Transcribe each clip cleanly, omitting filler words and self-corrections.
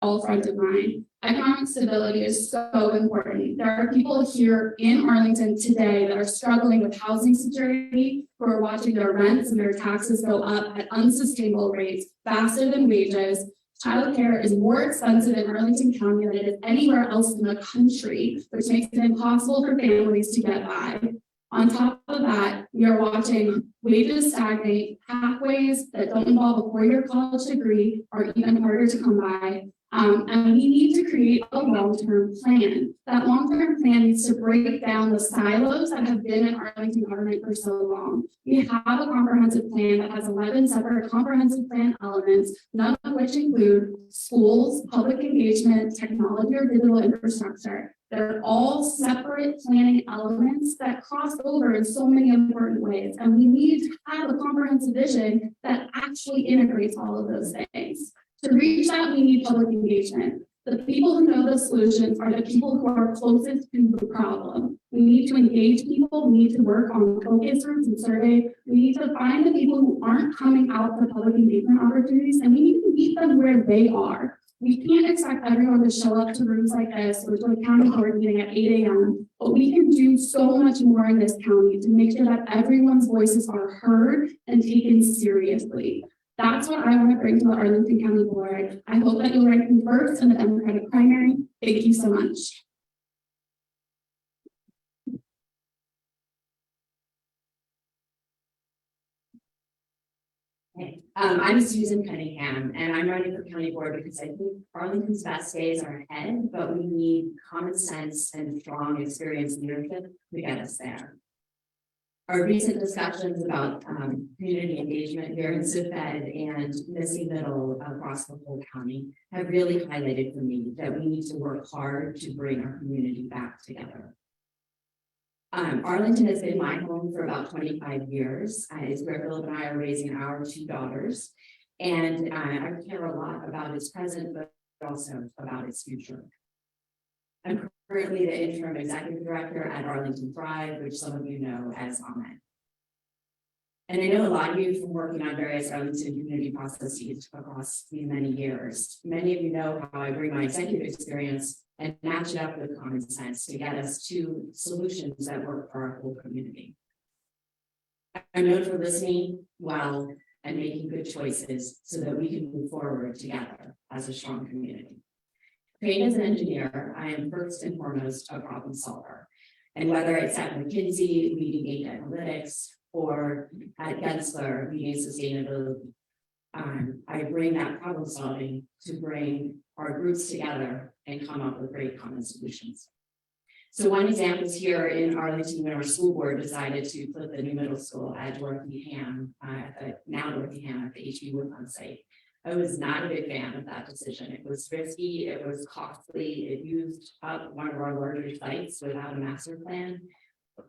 all front of mind. Economic stability is so important. There are people here in Arlington today that are struggling with housing security, who are watching their rents and their taxes go up at unsustainable rates faster than wages. Childcare is more expensive in Arlington County than it is anywhere else in the country, which makes it impossible for families to get by. On top of that, we are watching wages stagnate, pathways that don't involve a four-year college degree are even harder to come by. And we need to create a long-term plan. That long-term plan needs to break down the silos that have been in Arlington government for so long. We have a comprehensive plan that has 11 separate comprehensive plan elements, none of which include schools, public engagement, technology, or digital infrastructure. They're all separate planning elements that cross over in so many important ways. And we need to have a comprehensive vision that actually integrates all of those things. To reach that, we need public engagement. The people who know the solutions are the people who are closest to the problem. We need to engage people. We need to work on focus groups and survey. We need to find the people who aren't coming out to public engagement opportunities, and we need to meet them where they are. We can't expect everyone to show up to rooms like this or to a county board meeting at 8 a.m., but we can do so much more in this county to make sure that everyone's voices are heard and taken seriously. That's what I want to bring to the Arlington County Board. I hope that you'll rank me first in the Democratic primary. Thank you so much. Hey, I'm Susan Cunningham, and I'm running for county board because I think Arlington's best days are ahead, but we need common sense and strong, experienced leadership to get us there. Our recent discussions about community engagement here in Civic and missing middle across the whole county have really highlighted for me that we need to work hard to bring our community back together. Arlington has been my home for about 25 years. It's where Philip and I are raising our two daughters. And I care a lot about its present, but also about its future. I'm currently the interim executive director at Arlington Thrive, which some of you know as AMED. And I know a lot of you from working on various Arlington community processes across these many years. Many of you know how I bring my executive experience and match it up with common sense to get us to solutions that work for our whole community. I'm known for listening well and making good choices so that we can move forward together as a strong community. Trained as an engineer, I am first and foremost a problem solver. And whether it's at McKinsey leading data analytics or at Gensler leading sustainability, I bring that problem solving to bring our groups together and come up with great common solutions. So one example is here in Arlington when our school board decided to put the new middle school at Dorothy Ham, now Dorothy Ham at the HB Woodlawn site. I was not a big fan of that decision. It was risky, it was costly, it used up one of our larger sites without a master plan,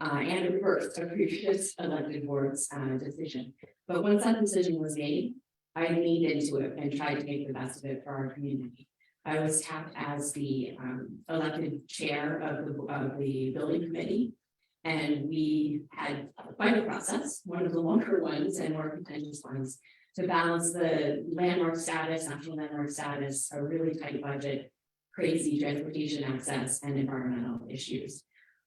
and it reversed a previous elected board's decision. But once that decision was made, I leaned into it and tried to make the best of it for our community. I was tapped as the elected chair of the building committee, and we had quite a process, one of the longer ones and more contentious ones, to balance the landmark status, national landmark status, a really tight budget, crazy transportation access, and environmental issues.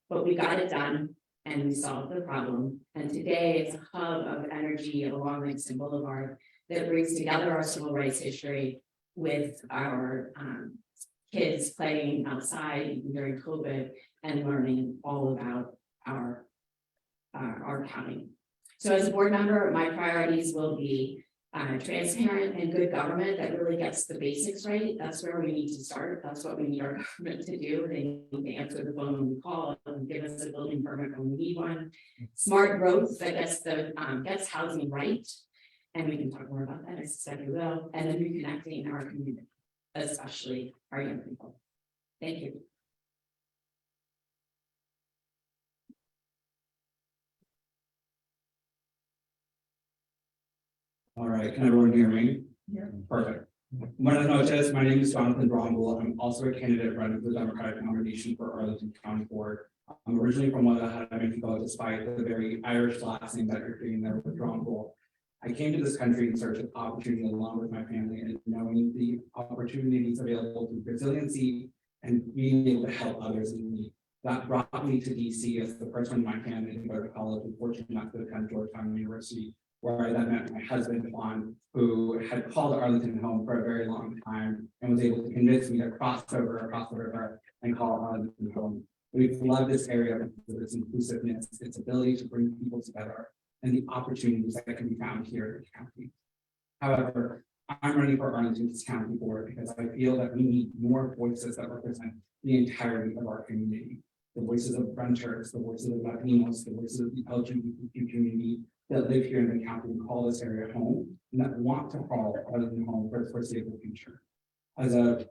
But we got it done and we solved the problem. And today it's a hub of energy along Langston Boulevard that brings together our civil rights history with our kids playing outside during COVID and learning all about our county. So as a board member, my priorities will be transparent and good government that really gets the basics right. That's where we need to start. That's what we need our government to do. They need to answer the phone when we call and give us a building permit when we need one. Smart growth that gets housing right. And we can talk more about that, I suspect we will. And then reconnecting our community, especially our young people. Thank you. All right, can everyone hear me? Yeah. Perfect. Buenas noches, my name is Jonathan Bromwell. I'm also a candidate running for the Democratic nomination for Arlington County Board. I'm originally from Guadalajara, Mexico, despite the very Irish last name that you're seeing there with Bromwell. I came to this country in search of opportunity along with my family and knowing the opportunities available through resiliency and being able to help others in need. That brought me to DC as the first one in my family to go to college, and fortunate enough to attend Georgetown University, where I then met my husband, Juan, who had called Arlington home for a very long time and was able to convince me to cross over across the river and call Arlington home. We've loved this area because of its inclusiveness, its ability to bring people together, and the opportunities that can be found here in the county. However, I'm running for Arlington's county board because I feel that we need more voices that represent the entirety of our community. The voices of renters, the voices of Latinos, the voices of the LGBTQ community that live here in the county and call this area home, and that want to call Arlington home for its foreseeable future. As a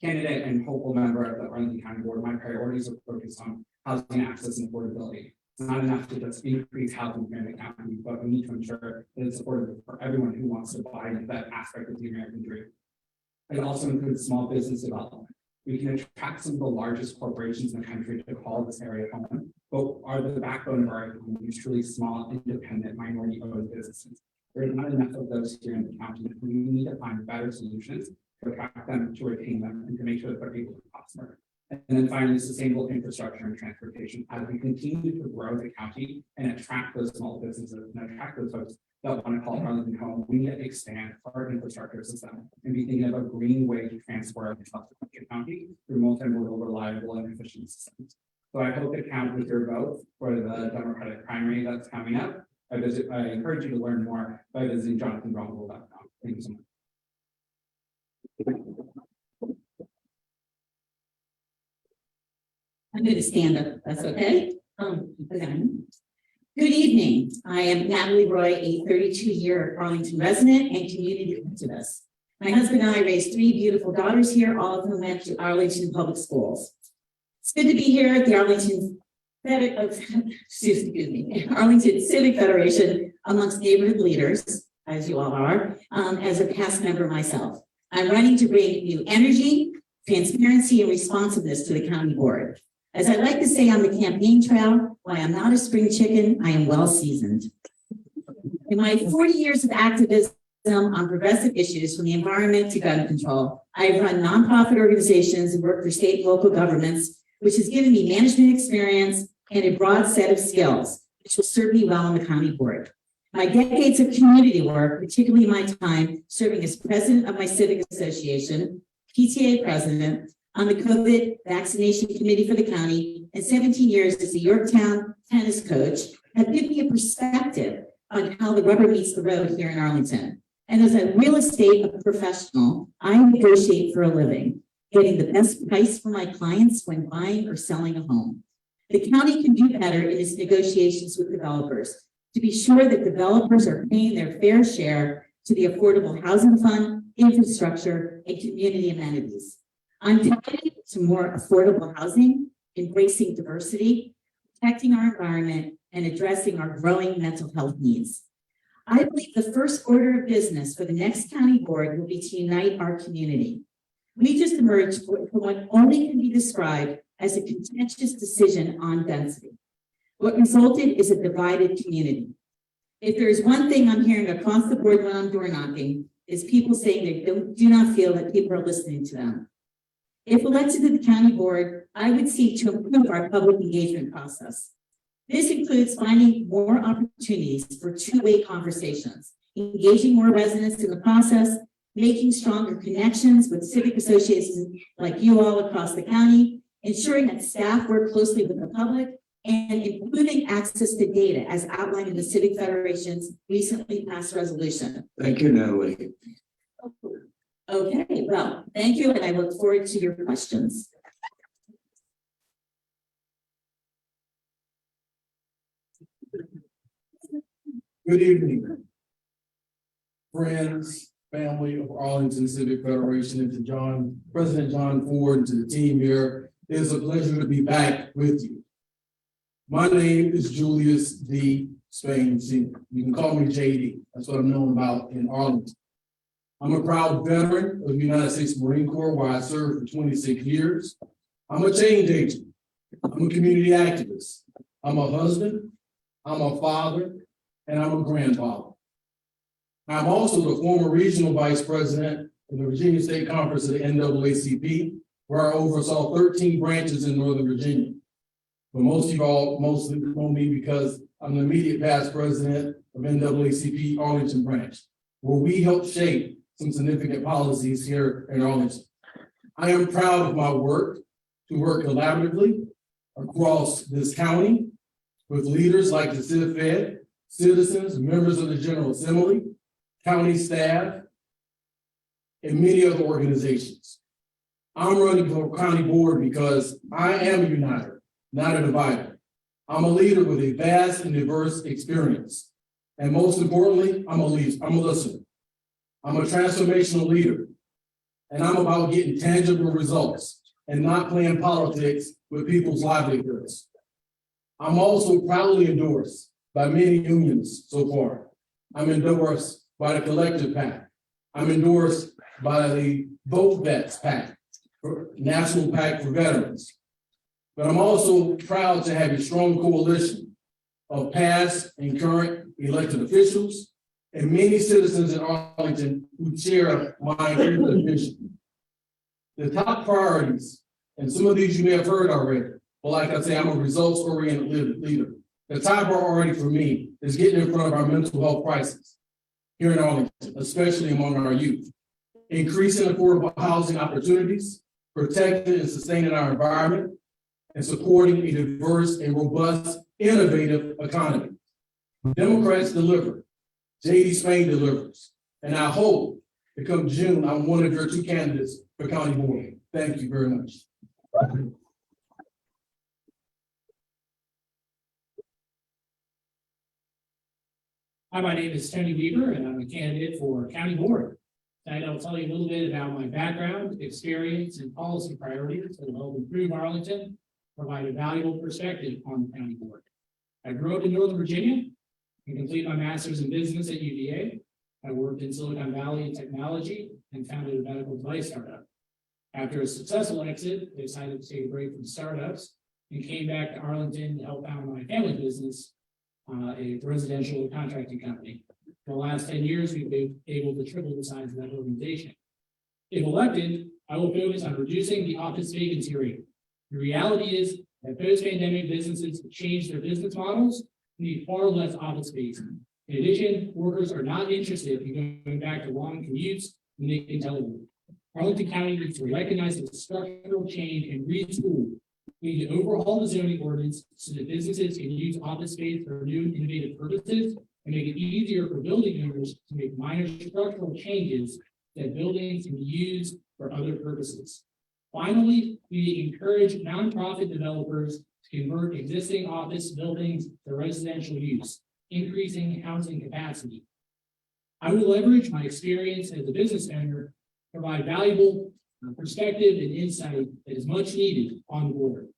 candidate and hopeful member of the Arlington County Board, my priorities are focused on housing access and affordability. It's not enough to just increase housing here in the county, but we need to ensure that it's affordable for everyone who wants to buy into that aspect of the American dream. It also includes small business development. We can attract some of the largest corporations in the country to call this area home, but are the backbone of our economy truly small, independent, minority-owned businesses. There are not enough of those here in the county. We need to find better solutions to attract them, to retain them, and to make sure that they're able to prosper. And then finally, sustainable infrastructure and transportation. As we continue to grow the county and attract those small businesses and attract those folks that want to call Arlington home, we need to expand our infrastructure system and be thinking of a green way to transfer across the county through multimodal, reliable, and efficient systems. So I hope to count with your vote for the Democratic primary that's coming up. I encourage you to learn more by visiting jonathanbromwell.com. Thank you so much. I'm going to stand up, that's okay. Okay. Good evening. I am Natalie Roy, a 32-year Arlington resident and community activist. My husband and I raised 3 beautiful daughters here, all of whom went to Arlington Public Schools. It's good to be here at the Arlington Civic Federation amongst neighborhood leaders, as you all are, as a past member myself. I'm running to bring new energy, transparency, and responsiveness to the county board. As I like to say on the campaign trail, while I'm not a spring chicken, I am well seasoned. In my 40 years of activism on progressive issues from the environment to gun control, I've run nonprofit organizations and worked for state and local governments, which has given me management experience and a broad set of skills, which will serve me well on the county board. My decades of community work, particularly my time serving as president of my Civic Association, PTA president, on the COVID vaccination committee for the county, and 17 years as a Yorktown tennis coach, have given me a perspective on how the rubber meets the road here in Arlington. And as a real estate professional, I negotiate for a living, getting the best price for my clients when buying or selling a home. The county can do better in its negotiations with developers to be sure that developers are paying their fair share to the Affordable Housing Fund, infrastructure, and community amenities. I'm committed to more affordable housing, embracing diversity, protecting our environment, and addressing our growing mental health needs. I believe the first order of business for the next county board will be to unite our community. We just emerged from what only can be described as a contentious decision on density. What resulted is a divided community. If there is one thing I'm hearing across the board when I'm door knocking, is people saying they do not feel that people are listening to them. If elected to the county board, I would seek to improve our public engagement process. This includes finding more opportunities for two-way conversations, engaging more residents in the process, making stronger connections with civic associations like you all across the county, ensuring that staff work closely with the public, and improving access to data as outlined in the Civic Federation's recently passed resolution. Thank you, Natalie. Okay, well, thank you, and I look forward to your questions. Good evening, friends, family of Arlington Civic Federation, and to President John Ford, and to the team here. It is a pleasure to be back with you. My name is Julius D. Spain Sr. You can call me JD. That's what I'm known about in Arlington. I'm a proud veteran of the United States Marine Corps, where I served for 26 years. I'm a change agent. I'm a community activist. I'm a husband. I'm a father. And I'm a grandfather. I'm also the former regional vice president of the Virginia State Conference of the NAACP, where I oversaw 13 branches in Northern Virginia. But most of you all mostly know me because I'm the immediate past president of NAACP Arlington branch, where we helped shape some significant policies here in Arlington. I am proud of my work to work collaboratively across this county with leaders like the Civic, citizens, members of the General Assembly, county staff, and many other organizations. I'm running for county board because I am a uniter, not a divider. I'm a leader with a vast and diverse experience. And most importantly, I'm a listener. I'm a transformational leader. And I'm about getting tangible results and not playing politics with people's livelihoods. I'm also proudly endorsed by many unions so far. I'm endorsed by the Collective PAC. I'm endorsed by the Vote Vets PAC, National PAC for Veterans. But I'm also proud to have a strong coalition of past and current elected officials and many citizens in Arlington who share my vision. The top priorities, and some of these you may have heard already, but like I say, I'm a results-oriented leader. The top priority for me is getting in front of our mental health crisis here in Arlington, especially among our youth. Increasing affordable housing opportunities, protecting and sustaining our environment, and supporting a diverse and robust, innovative economy. Democrats deliver, J.D. Spain delivers, and I hope to come June, I'm one of your two candidates for county board. Thank you very much. Hi, my name is Tony Weaver, and I'm a candidate for county board. Tonight, I'll tell you a little bit about my background, experience, and policy priorities that will help improve Arlington, provide a valuable perspective on the county board. I grew up in Northern Virginia and completed my master's in business at UVA. I worked in Silicon Valley in technology and founded a medical device startup. After a successful exit, I decided to take a break from startups and came back to Arlington to help found my family business, a residential contracting company. For the last 10 years, we've been able to triple the size of that organization. If elected, I will focus on reducing the office vacancy rate. The reality is that post-pandemic businesses change their business models and need far less office space. In addition, workers are not interested in going back to long commutes when they can telework. Arlington County needs to recognize the structural change and retool. We need to overhaul the zoning ordinance so that businesses can use office space for new and innovative purposes and make it easier for building owners to make minor structural changes that buildings can be used for other purposes. Finally, we encourage nonprofit developers to convert existing office buildings to residential use, increasing housing capacity. I will leverage my experience as a business owner, provide valuable perspective and insight that is much needed on the board.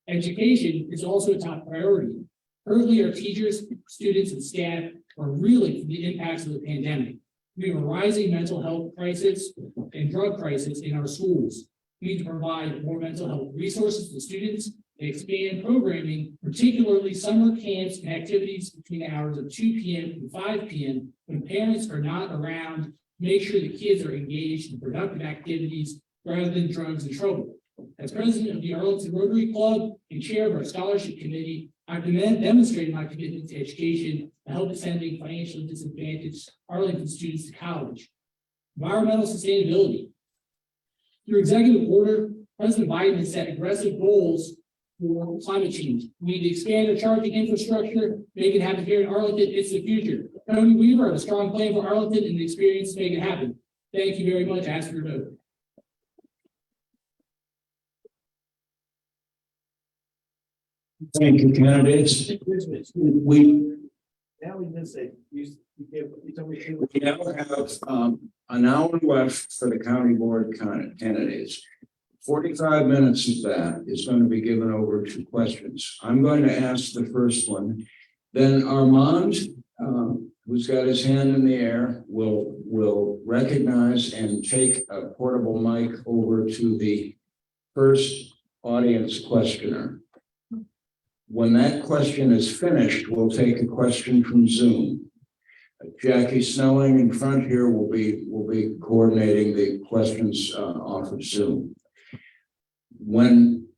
Education is also a top priority. Currently, our teachers, students, and staff are reeling from the impacts of the pandemic. We have a rising mental health crisis and drug crisis in our schools. We need to provide more mental health resources to students and expand programming, particularly summer camps and activities between the hours of 2 p.m. and 5 p.m. when parents are not around. Make sure the kids are engaged in productive activities rather than drugs and trouble. As president of the Arlington Rotary Club and chair of our scholarship committee, I've demonstrated my commitment to education to help sending financially disadvantaged Arlington students to college. Environmental sustainability. Through executive order, President Biden has set aggressive goals for climate change. We need to expand our charging infrastructure, make it happen here in Arlington. It's the future. Tony Weaver has a strong plan for Arlington and the experience to make it happen. Thank you very much. Ask for your vote. Thank you, candidates. We Now we miss it. You told me. now have an hour left for the county board candidates. 45 minutes of that is going to be given over to questions. I'm going to ask the first one. Then Armand, who's got his hand in the air, will recognize and take a portable mic over to the first audience questioner. When that question is finished, we'll take a question from Zoom. Jackie Snelling in front here will be coordinating the questions off of Zoom. When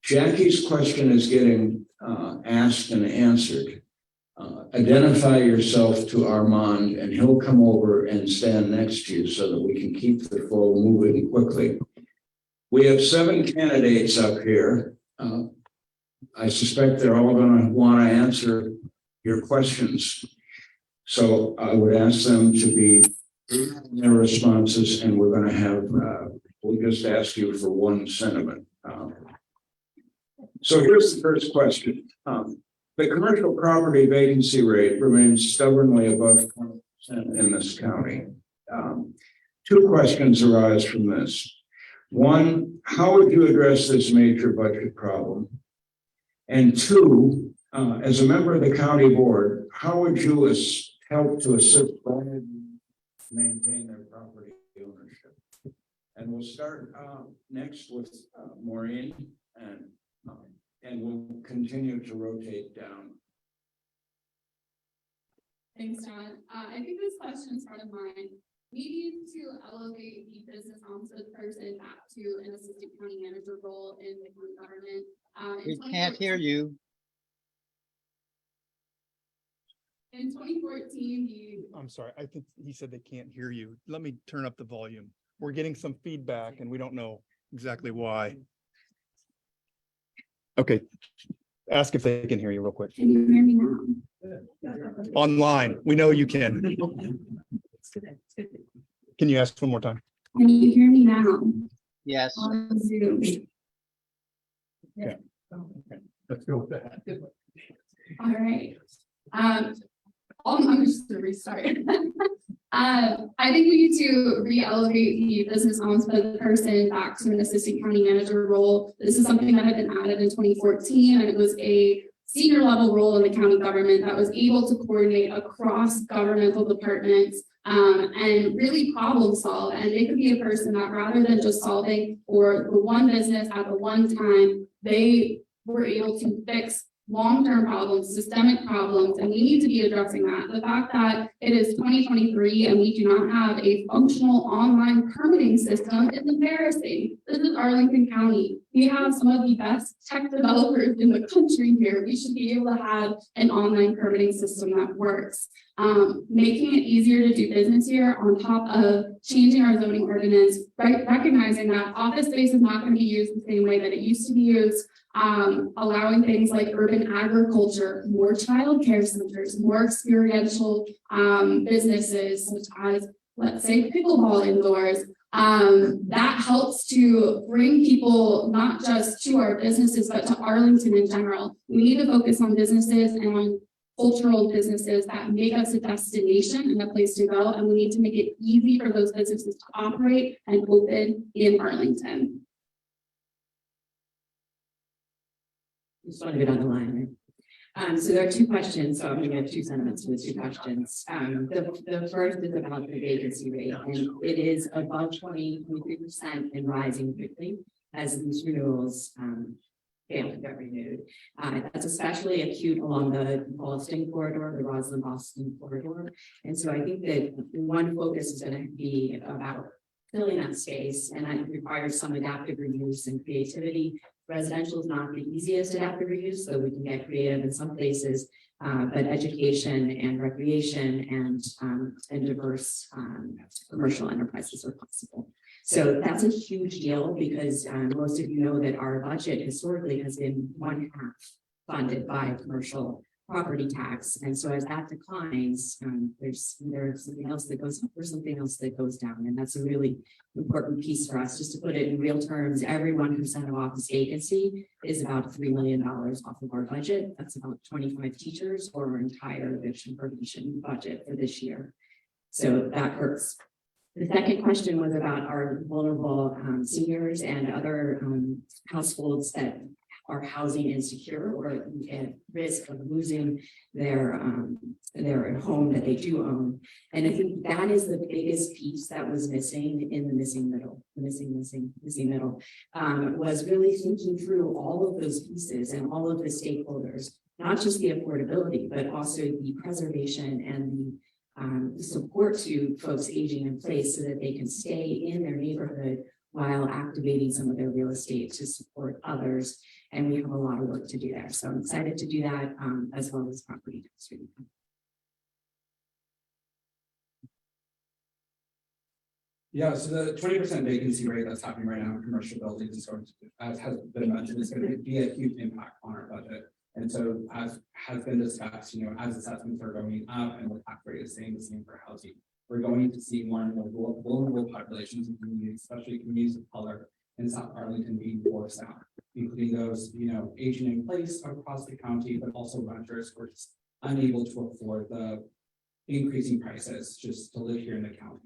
Jackie's question is getting asked and answered, identify yourself to Armand and he'll come over and stand next to you so that we can keep the flow moving quickly. We have 7 candidates up here. I suspect they're all going to want to answer your questions. So I would ask them to be their responses, and we're going to have, we'll just ask you for one sentiment. So here's the first question. The commercial property vacancy rate remains stubbornly above 20% in this county. 2 questions arise from this. One, how would you address this major budget problem? And 2, as a member of the county board, how would you help to assist owners maintain their property ownership? And we'll start next with Maureen, and we'll continue to rotate down. Thanks, John. I think this question is front of mind. We need to elevate the business ombudsperson back to an assistant county manager role in the county government. We can't hear you. In 2014, I'm sorry, I think he said they can't hear you. Let me turn up the volume. We're getting some feedback and we don't know exactly why. Okay, ask if they can hear you real quick. can you hear me now? Online, we know you can. Can you ask one more time? Can you hear me now? Yes. On Zoom. Okay. Let's go with that. All right. I'm just to restart. I think we need to re-elevate the business ombudsperson back to an assistant county manager role. This is something that had been added in 2014, and it was a senior level role in the county government that was able to coordinate across governmental departments and really problem solve. And it could be a person that, rather than just solving for the one business at the one time, they were able to fix long-term problems, systemic problems, and we need to be addressing that. The fact that it is 2023 and we do not have a functional online permitting system is embarrassing. This is Arlington County. We have some of the best tech developers in the country here. We should be able to have an online permitting system that works. Making it easier to do business here on top of changing our zoning ordinance, recognizing that office space is not going to be used the same way that it used to be used. Allowing things like urban agriculture, more childcare centers, more experiential businesses, such as, let's say, pickleball indoors. That helps to bring people not just to our businesses, but to Arlington in general. We need to focus on businesses and on cultural businesses that make us a destination and a place to go. And we need to make it easy for those businesses to operate and open in Arlington. Just want to get on the line. So there are 2 questions, so I'm going to have 2 sentiments for the 2 questions. The first is about the vacancy rate, and it is above 23% and rising quickly as these renewals fail to get renewed. That's especially acute along the Boston corridor, the Roslyn-Boston corridor. And so I think that one focus is going to be about filling that space, and that requires some adaptive reuse and creativity. Residential is not the easiest adaptive reuse, so we can get creative in some places, but education and recreation and diverse commercial enterprises are possible. So that's a huge deal because most of you know that our budget historically has been 1/2 funded by commercial property tax. And so as that declines, there's something else that goes up or something else that goes down. And that's a really important piece for us. Just to put it in real terms, every 1% of office vacancy is about $3 million off of our budget. That's about 25 teachers or our entire eviction prevention budget for this year. So that hurts. The second question was about our vulnerable seniors and other households that are housing insecure or at risk of losing their home that they do own. And I think that is the biggest piece that was missing in the missing middle. The missing middle was really thinking through all of those pieces and all of the stakeholders, not just the affordability, but also the preservation and support to folks aging in place so that they can stay in their neighborhood while activating some of their real estate to support others. And we have a lot of work to do there. So I'm excited to do that as well as property tax relief. Yeah, so the 20% vacancy rate that's happening right now in commercial buildings is going to, as has been mentioned, is going to be a huge impact on our budget. And so, as has been discussed, as assessments are going up and the tax rate is staying the same for housing, we're going to see more and more vulnerable populations in communities, especially communities of color in South Arlington being forced out, including those, aging in place across the county, but also renters who are just unable to afford the increasing prices just to live here in the county.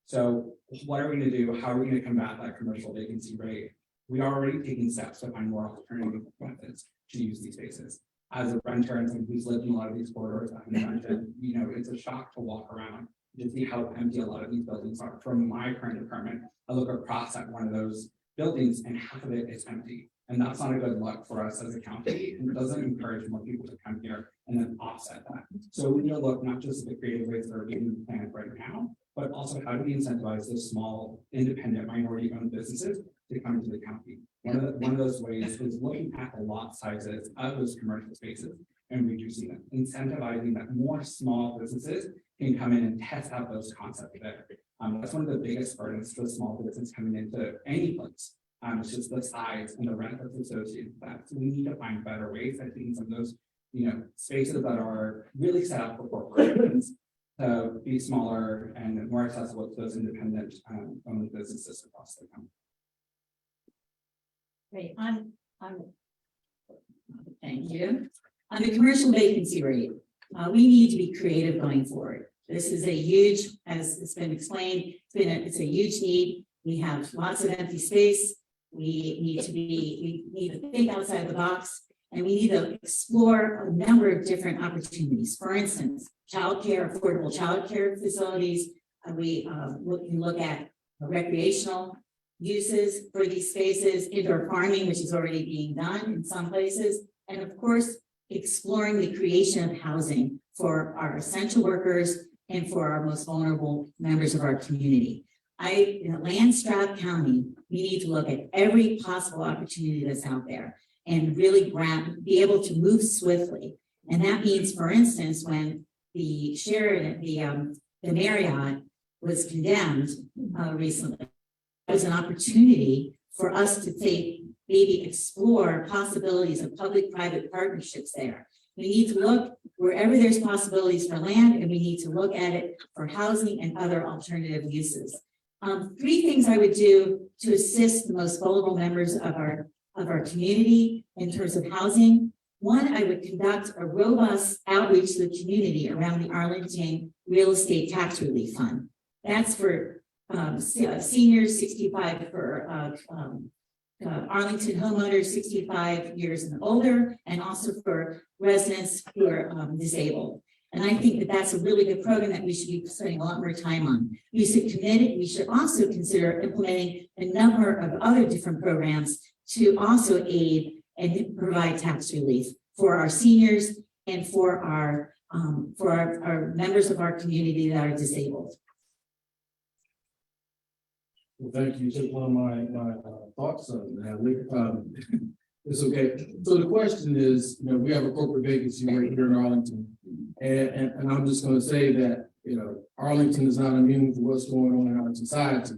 So what are we going to do? How are we going to combat that commercial vacancy rate? We are already taking steps to find more alternative methods to use these spaces. As a renter and someone who's lived in a lot of these corridors, I can imagine, it's a shock to walk around to see how empty a lot of these buildings are. From my current apartment, I look across at one of those buildings and half of it is empty. And that's not a good look for us as a county, and it doesn't encourage more people to come here and then offset that. So we need to look not just at the creative ways that are being planned right now, but also how do we incentivize those small, independent, minority-owned businesses to come to the county. One of those ways is looking at the lot sizes of those commercial spaces and reducing them, incentivizing that more small businesses can come in and test out those concepts there. That's one of the biggest burdens to a small business coming into any place. It's just the size and the rent that's associated with that. So we need to find better ways. I think some of those, spaces that are really set up for corporations to be smaller and more accessible to those independent owned businesses across the country. Great. Thank you. On the commercial vacancy rate, we need to be creative going forward. This is a huge, as it's been explained, it's a huge need. We have lots of empty space. We need to think outside the box, and we need to explore a number of different opportunities. For instance, childcare, affordable childcare facilities. We can look at recreational uses for these spaces, indoor farming, which is already being done in some places, and of course, exploring the creation of housing for our essential workers and for our most vulnerable members of our community. In Land-strapped county, we need to look at every possible opportunity that's out there and really be able to move swiftly. And that means, for instance, when the Sheraton, the Marriott was condemned recently, it was an opportunity for us to maybe explore possibilities of public-private partnerships there. We need to look wherever there's possibilities for land, and we need to look at it for housing and other alternative uses. Three things I would do to assist the most vulnerable members of our community in terms of housing. One, I would conduct a robust outreach to the community around the Arlington Real Estate Tax Relief Fund. That's for seniors 65 for Arlington homeowners 65 years and older, and also for residents who are disabled. And I think that that's a really good program that we should be spending a lot more time on. We should also consider implementing a number of other different programs to also aid and provide tax relief for our seniors and for our members of our community that are disabled. Well, thank you. Just one of my thoughts on that. It's okay. So the question is, we have a corporate vacancy right here in Arlington. And I'm just going to say that, Arlington is not immune to what's going on in our society.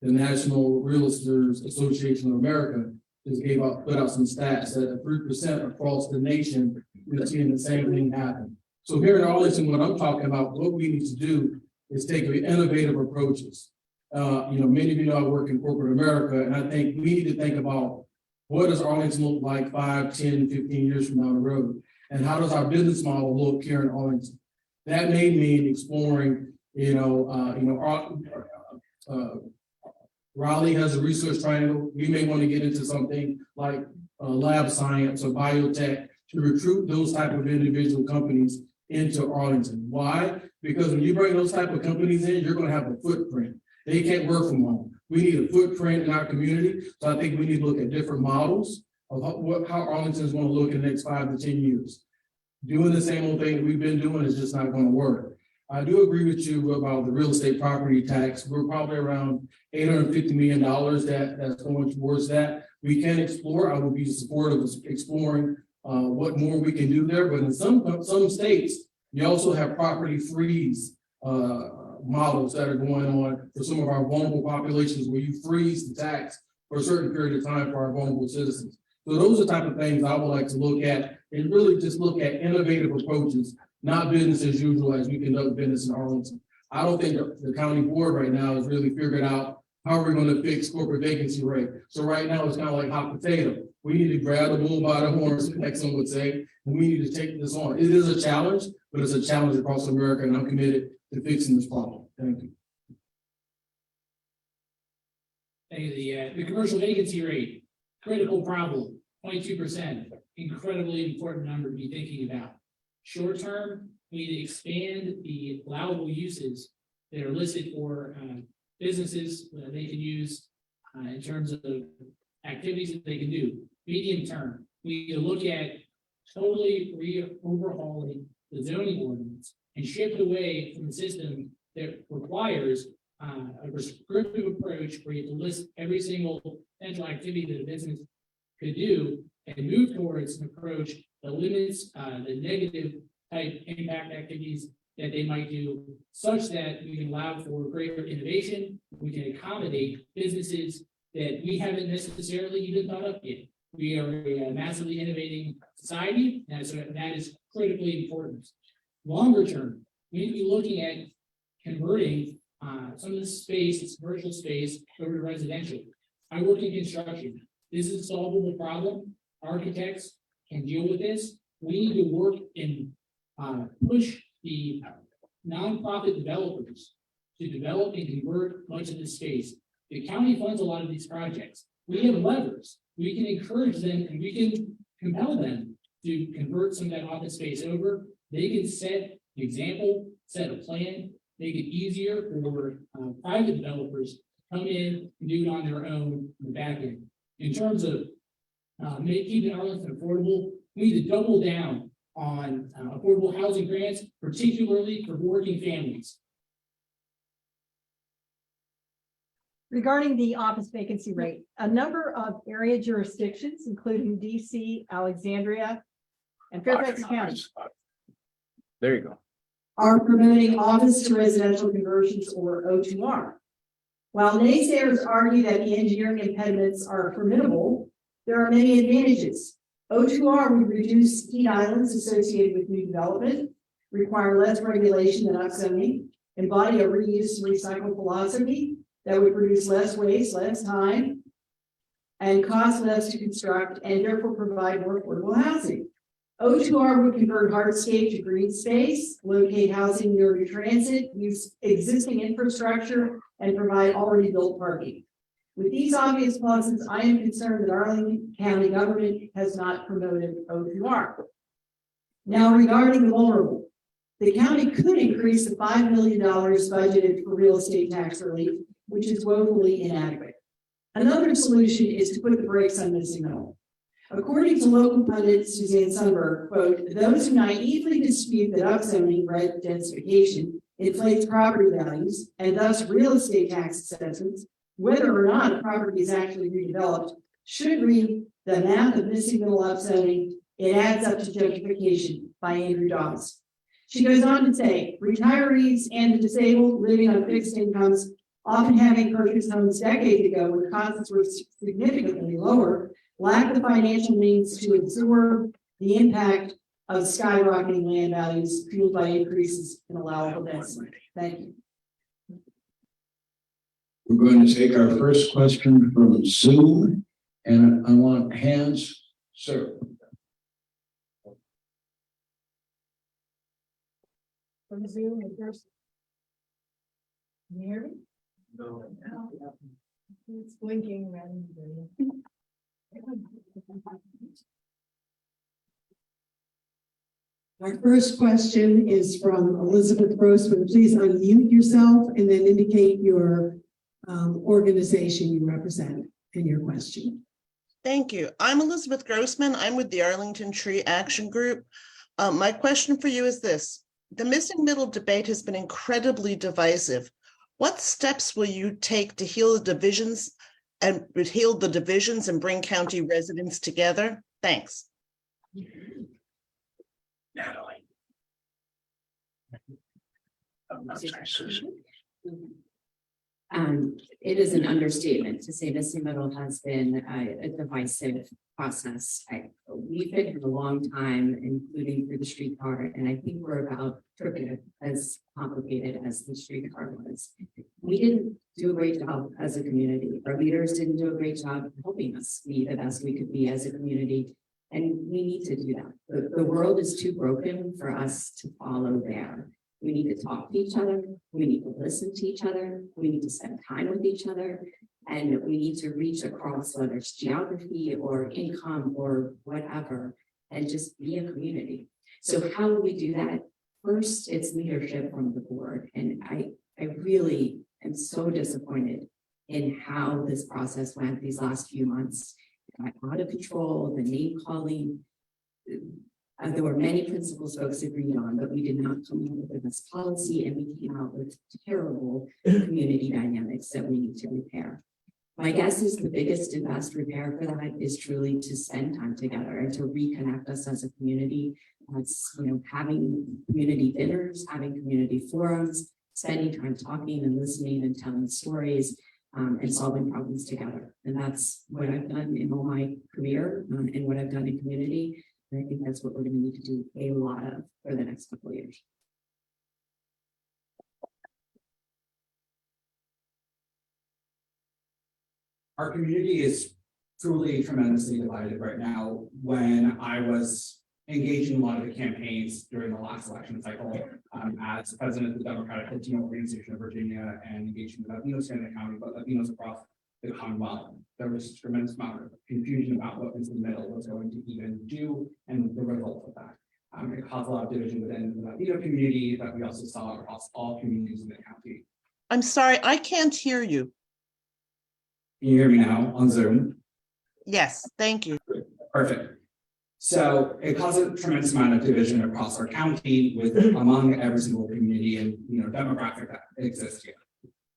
The National Realtors Association of America just put out some stats that 3% across the nation is seeing the same thing happen. So here in Arlington, what I'm talking about, what we need to do is take innovative approaches. Many of you know I work in corporate America, and I think we need to think about what does Arlington look like 5, 10, 15 years from down the road? And how does our business model look here in Arlington? That may mean exploring, Raleigh has a research triangle. We may want to get into something like lab science or biotech to recruit those type of individual companies into Arlington. Why? Because when you bring those type of companies in, you're going to have a footprint. They can't work from home. We need a footprint in our community. So I think we need to look at different models of how Arlington is going to look in the next 5 to 10 years. Doing the same old thing that we've been doing is just not going to work. I do agree with you about the real estate property tax. We're probably around $850 million that's going towards that. We can explore. I would be supportive of exploring what more we can do there. But in some states, you also have property freeze models that are going on for some of our vulnerable populations where you freeze the tax for a certain period of time for our vulnerable citizens. So those are the type of things I would like to look at and really just look at innovative approaches, not business as usual as we conduct business in Arlington. I don't think the county board right now has really figured out how we're going to fix corporate vacancy rate. So right now it's kind of like hot potato. We need to grab the bull by the horns, like some would say, and we need to take this on. It is a challenge, but it's a challenge across America, and I'm committed to fixing this problem. Thank you. The commercial vacancy rate, critical problem, 0.2%, incredibly important number to be thinking about. Short term, we need to expand the allowable uses that are listed for businesses that they can use in terms of activities that they can do. Medium term, we need to look at totally overhauling the zoning ordinance and shift away from a system that requires a prescriptive approach where you have to list every single potential activity that a business could do and move towards an approach that limits the negative type impact activities that they might do, such that we can allow for greater innovation. We can accommodate businesses that we haven't necessarily even thought up yet. We are a massively innovating society, and so that is critically important. Longer term, we need to be looking at converting some of the space, this commercial space, over to residential. I work in construction. This is a solvable problem. Architects can deal with this. We need to work and push the nonprofit developers to develop and convert much of this space. The county funds a lot of these projects. We have levers. We can encourage them and we can compel them to convert some of that office space over. They can set an example, set a plan, make it easier for private developers to come in and do it on their own in the back end. In terms of keeping Arlington affordable, we need to double down on affordable housing grants, particularly for working families. Regarding the office vacancy rate, a number of area jurisdictions, including DC, Alexandria, and Fairfax County, There you go. are promoting office to residential conversions, or O2R. While naysayers argue that the engineering impediments are formidable, there are many advantages. O2R would reduce heat islands associated with new development, require less regulation than upzoning, embody a reuse and recycle philosophy that would produce less waste, less time, and cost less to construct, and therefore provide more affordable housing. O2R would convert hardscape to green space, locate housing near to transit, use existing infrastructure, and provide already built parking. With these obvious pluses, I am concerned that Arlington County government has not promoted O2R. Now, regarding the vulnerable, the county could increase the $5 million budgeted for real estate tax relief, which is woefully inadequate. Another solution is to put the brakes on missing middle. According to local pundit Suzanne Sundberg, quote, those who naively dispute that upzoning, red densification, inflates property values and thus real estate tax assessments, whether or not a property is actually redeveloped, should read The Math of Missing Middle Upzoning. It Adds Up to Gentrification by Andrew Dawes. She goes on to say, retirees and the disabled living on fixed incomes, often having purchased homes decades ago when costs were significantly lower, lack the financial means to absorb the impact of skyrocketing land values fueled by increases in allowable density. Thank you. We're going to take our first question from Zoom, and I want hands, sir. From Zoom and first. Can you hear me? No. It's blinking around. Our first question is from Elizabeth Grossman. Please unmute yourself and then indicate your organization you represent in your question. Thank you. I'm Elizabeth Grossman. I'm with the Arlington Tree Action Group. My question for you is this. The missing middle debate has been incredibly divisive. What steps will you take to heal the divisions and bring county residents together? Thanks. Natalie. It is an understatement to say missing middle has been a divisive process. We've been here a long time, including through the streetcar, and I think we're about triple as complicated as the streetcar was. We didn't do a great job as a community. Our leaders didn't do a great job helping us be the best we could be as a community, and we need to do that. The world is too broken for us to follow there. We need to talk to each other. We need to listen to each other. We need to spend time with each other. And we need to reach across, whether it's geography or income or whatever, and just be a community. So how do we do that? First, it's leadership from the board. And I really am so disappointed in how this process went these last few months. It got out of control, the name calling. There were many principles folks agreed on, but we did not come up with this policy, and we came out with terrible community dynamics that we need to repair. My guess is the biggest and best repair for that is truly to spend time together and to reconnect us as a community. That's, having community dinners, having community forums, spending time talking and listening and telling stories, and solving problems together. And that's what I've done in all my career and what I've done in community. And I think that's what we're going to need to do a lot of for the next couple of years. Our community is truly tremendously divided right now. When I was engaged in a lot of the campaigns during the last election cycle, as president of the Democratic Latino Organization of Virginia and engaged with Latinos here in the county, but Latinos across the Commonwealth, there was a tremendous amount of confusion about what Missing Middle was going to even do and the result of that. It caused a lot of division within the Latino community that we also saw across all communities in the county. I'm sorry, I can't hear you. Can you hear me now on Zoom? Yes, thank you. Perfect. So it caused a tremendous amount of division across our county among every single community and demographic that exists here.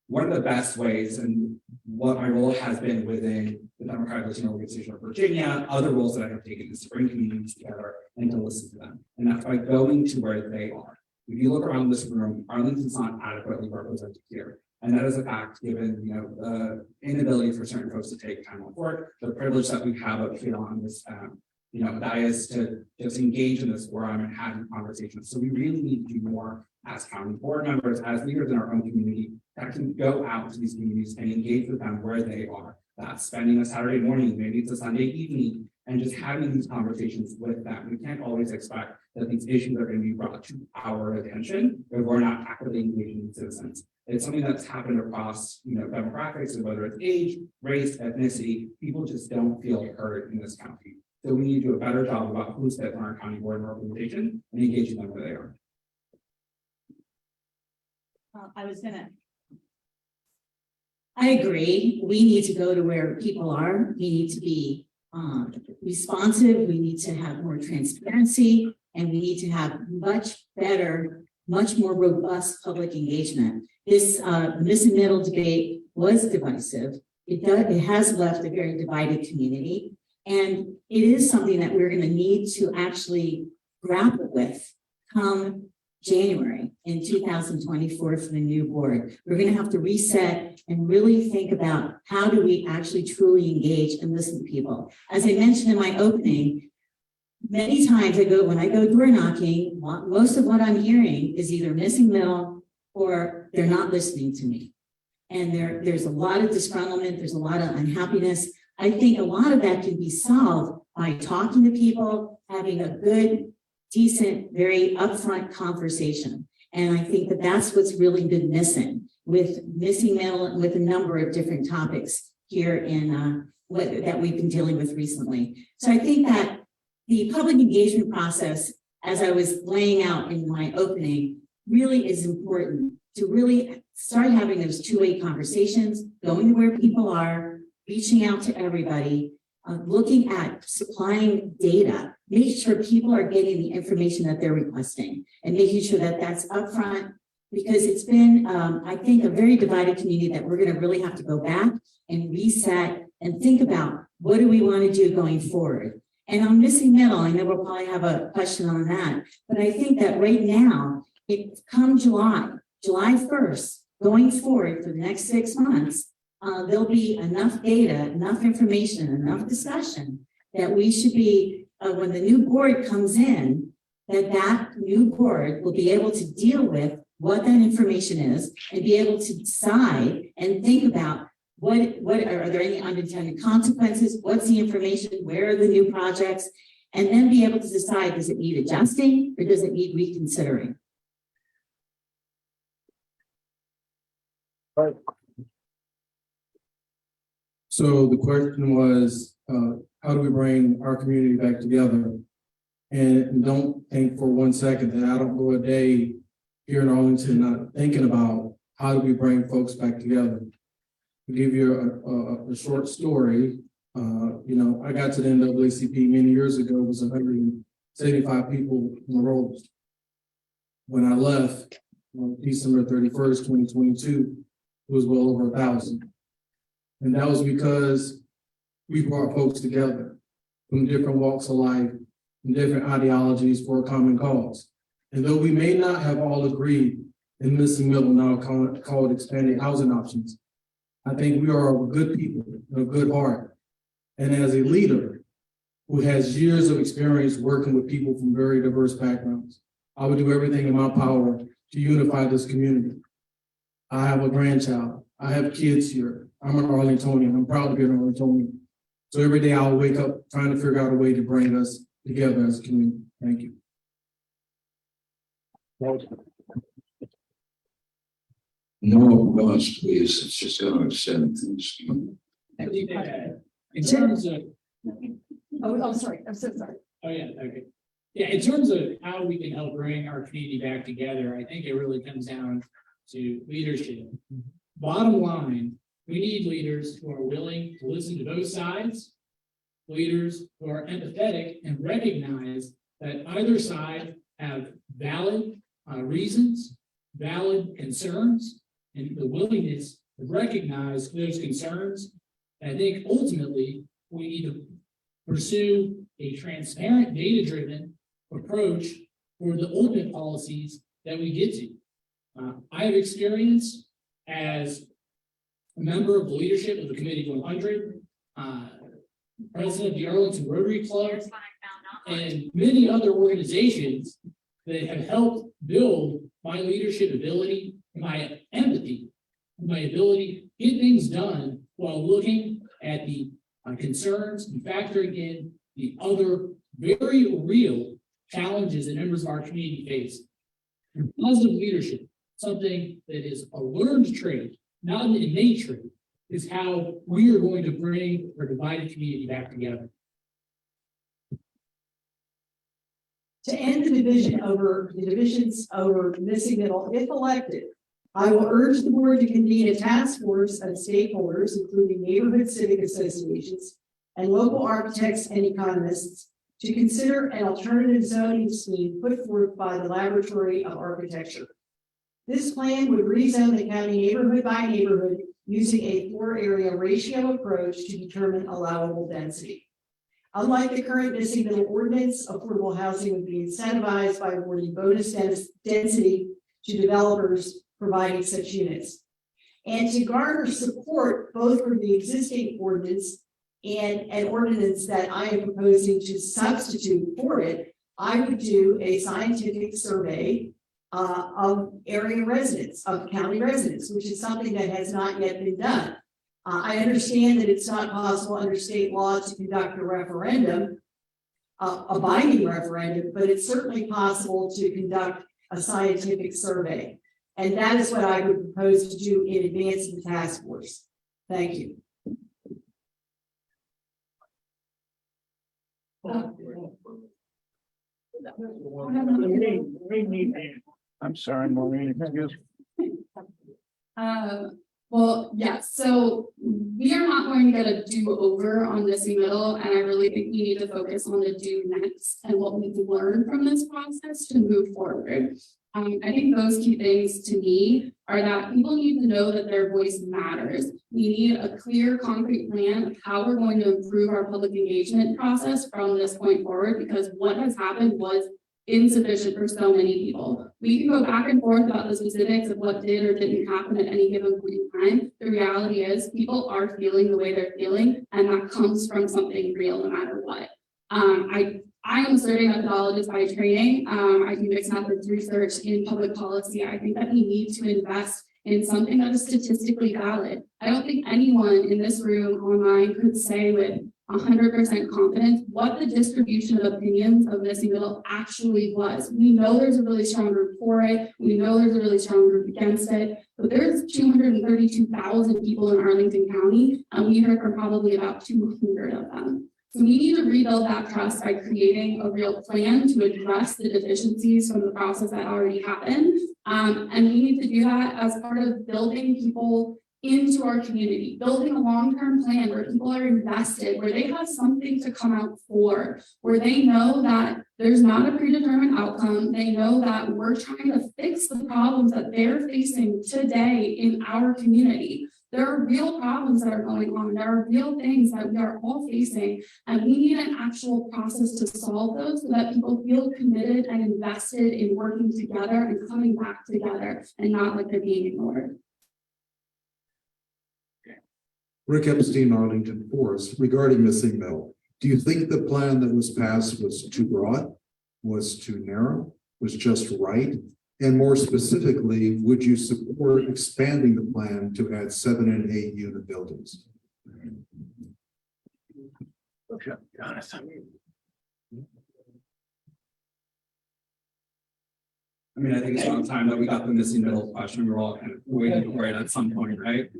One of the best ways, and what my role has been within the Democratic Latino Organization of Virginia, other roles that I have taken is to bring communities together and to listen to them. And that's by going to where they are. If you look around this room, Arlington's not adequately represented here. And that is a fact, given the inability for certain folks to take time off work, the privilege that we have up here on this dais to just engage in this forum and having conversations. So we really need to do more as county board members, as leaders in our own community, that can go out to these communities and engage with them where they are. That's spending a Saturday morning, maybe it's a Sunday evening, and just having these conversations with them. We can't always expect that these issues are going to be brought to our attention if we're not actively engaging with citizens. It's something that's happened across, demographics, and whether it's age, race, ethnicity, people just don't feel heard in this county. So we need to do a better job about who's fit on our county board and organization and engaging them where they are. I agree. We need to go to where people are. We need to be responsive. We need to have more transparency, and we need to have much better, much more robust public engagement. This missing middle debate was divisive. It has left a very divided community, and it is something that we're going to need to actually grapple with come January in 2024 for the new board. We're going to have to reset and really think about how do we actually truly engage and listen to people. As I mentioned in my opening, many times when I go door knocking, most of what I'm hearing is either missing middle or they're not listening to me. And there's a lot of disgruntlement, there's a lot of unhappiness. I think a lot of that can be solved by talking to people, having a good, decent, very upfront conversation. And I think that that's what's really been missing with missing middle and with a number of different topics here in that we've been dealing with recently. So I think that the public engagement process, as I was laying out in my opening, really is important to really start having those two-way conversations, going to where people are, reaching out to everybody, looking at supplying data, making sure people are getting the information that they're requesting and making sure that that's upfront. Because it's been, I think, a very divided community that we're going to really have to go back and reset and think about what do we want to do going forward. And on missing middle, I know we'll probably have a question on that, but I think that right now, it come July 1st, going forward for the next 6 months, there'll be enough data, enough information, enough discussion that we should be, when the new board comes in, that new board will be able to deal with what that information is and be able to decide and think about what are there any unintended consequences? What's the information? Where are the new projects? And then be able to decide, does it need adjusting or does it need reconsidering? So the question was, how do we bring our community back together? And don't think for 1 second that I don't go a day here in Arlington not thinking about how do we bring folks back together. To give you a short story, I got to the NAACP many years ago. It was 175 people enrolled. When I left on December 31st, 2022, it was well over 1,000. And that was because we brought folks together from different walks of life and different ideologies for a common cause. And though we may not have all agreed in missing middle, now called expanded housing options, I think we are good people, a good heart. And as a leader who has years of experience working with people from very diverse backgrounds, I would do everything in my power to unify this community. I have a grandchild. I have kids here. I'm an Arlingtonian. I'm proud to be an Arlingtonian. So every day I'll wake up trying to figure out a way to bring us together as a community. Thank you. No, boss, please. It's just going to extend things. I think that in terms of, Oh, sorry. I'm so sorry. oh yeah, okay. Yeah, in terms of how we can help bring our community back together, I think it really comes down to leadership. Bottom line, we need leaders who are willing to listen to both sides, leaders who are empathetic and recognize that either side have valid reasons, valid concerns, and the willingness to recognize those concerns. And I think ultimately we need to pursue a transparent, data-driven approach for the ultimate policies that we get to. I have experience as a member of the leadership of the Committee 100, president of the Arlington Rotary Club, and many other organizations that have helped build my leadership ability, my empathy, my ability to get things done while looking at the concerns and factoring in the other very real challenges that members of our community face. And positive leadership, something that is a learned trait, not an innate trait, is how we are going to bring our divided community back together. To end the divisions over missing middle, if elected, I will urge the board to convene a task force of stakeholders, including neighborhood civic associations and local architects and economists, to consider an alternative zoning scheme put forth by the Laboratory of Architecture. This plan would rezone the county neighborhood by neighborhood using a floor-area ratio approach to determine allowable density. Unlike the current missing middle ordinance, affordable housing would be incentivized by awarding bonus density to developers providing such units. And to garner support both for the existing ordinance and an ordinance that I am proposing to substitute for it, I would do a scientific survey of area residents, of county residents, which is something that has not yet been done. I understand that it's not possible under state law to conduct a referendum, a binding referendum, but it's certainly possible to conduct a scientific survey. And that is what I would propose to do in advance of the task force. Thank you. I'm sorry, Maureen. Well, yes, so we are not going to get a do-over on missing middle, and I really think we need to focus on the do next and what we've learned from this process to move forward. I think those key things to me are that people need to know that their voice matters. We need a clear, concrete plan of how we're going to improve our public engagement process from this point forward, because what has happened was insufficient for so many people. We can go back and forth about the specifics of what did or didn't happen at any given point in time. The reality is people are feeling the way they're feeling, and that comes from something real no matter what. I am a survey methodologist by training. I do mixed methods research in public policy. I think that we need to invest in something that is statistically valid. I don't think anyone in this room online could say with 100% confidence what the distribution of opinions of missing middle actually was. We know there's a really strong group for it. We know there's a really strong group against it, but there's 232,000 people in Arlington County, and we heard from probably about 200 of them. So we need to rebuild that trust by creating a real plan to address the deficiencies from the process that already happened. And we need to do that as part of building people into our community, building a long-term plan where people are invested, where they have something to come out for, where they know that there's not a predetermined outcome. They know that we're trying to fix the problems that they're facing today in our community. There are real problems that are going on. There are real things that we are all facing, and we need an actual process to solve those so that people feel committed and invested in working together and coming back together and not like they're being ignored. Rick Epstein, Arlington Forest, regarding missing middle. Do you think the plan that was passed was too broad, was too narrow, was just right? And more specifically, would you support expanding the plan to add 7 and 8 unit buildings? Okay, Jonathan. I mean, I think it's about time that we got the missing middle question. We're all kind of waiting for it at some point, right?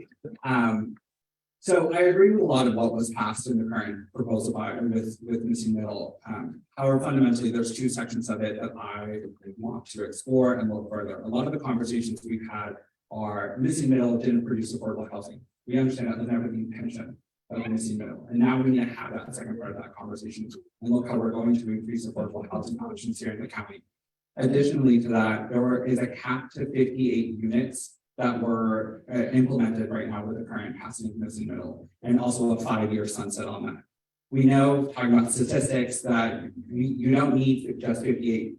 So I agree with a lot of what was passed in the current proposal with missing middle. However, fundamentally, there's 2 sections of it that I want to explore and look further. A lot of the conversations we've had are missing middle didn't produce affordable housing. We understand that was never the intention of missing middle. And now we need to have that second part of that conversation and look how we're going to increase affordable housing options here in the county. Additionally to that, there is a cap to 58 units that were implemented right now with the current passing of missing middle, and also a 5-year sunset on that. We know, talking about statistics, that you don't need just 58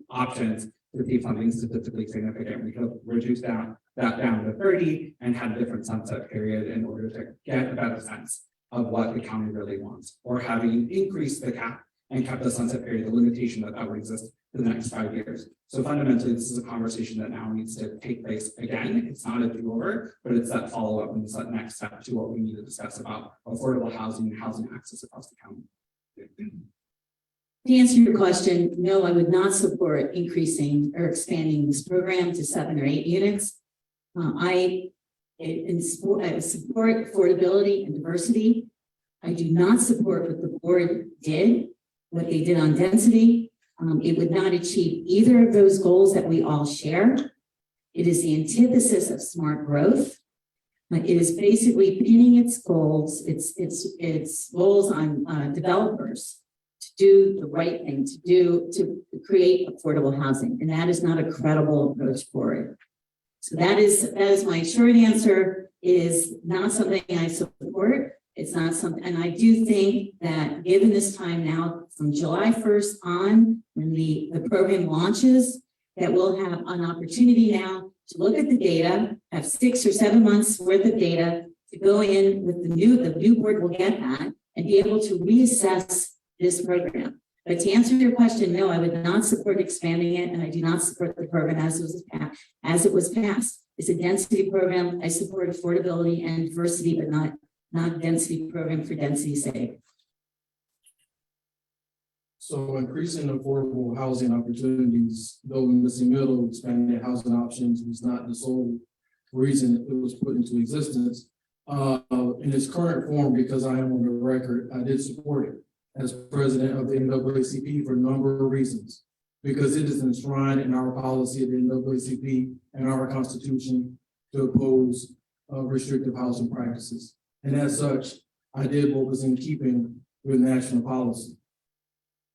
options to be something statistically significant. We could reduce that down to 30 and have a different sunset period in order to get a better sense of what the county really wants, or having increased the cap and kept the sunset period, the limitation that would exist for the next 5 years. So fundamentally, this is a conversation that now needs to take place again. It's not a do-over, but it's that follow-up and it's that next step to what we need to discuss about affordable housing and housing access across the county. To answer your question, no, I would not support increasing or expanding this program to 7 or 8 units. I support affordability and diversity. I do not support what the board did, what they did on density. It would not achieve either of those goals that we all share. It is the antithesis of smart growth. It is basically pinning its goals, its goals on developers to do the right thing, to create affordable housing, and that is not a credible approach for it. So that is my short answer. Is not something I support. It's not something, and I do think that given this time now, from July 1st on, when the program launches, that we'll have an opportunity now to look at the data, have 6 or 7 months worth of data to go in with the new board will get that and be able to reassess this program. But to answer your question, no, I would not support expanding it, and I do not support the program as it was passed. It's a density program. I support affordability and diversity, but not density program for density's sake. So increasing affordable housing opportunities, though missing middle, expanding housing options was not the sole reason it was put into existence. In its current form, because I am on the record, I did support it as president of the NAACP for a number of reasons. Because it is enshrined in our policy of the NAACP and our Constitution to oppose restrictive housing practices. And as such, I did what was in keeping with national policy.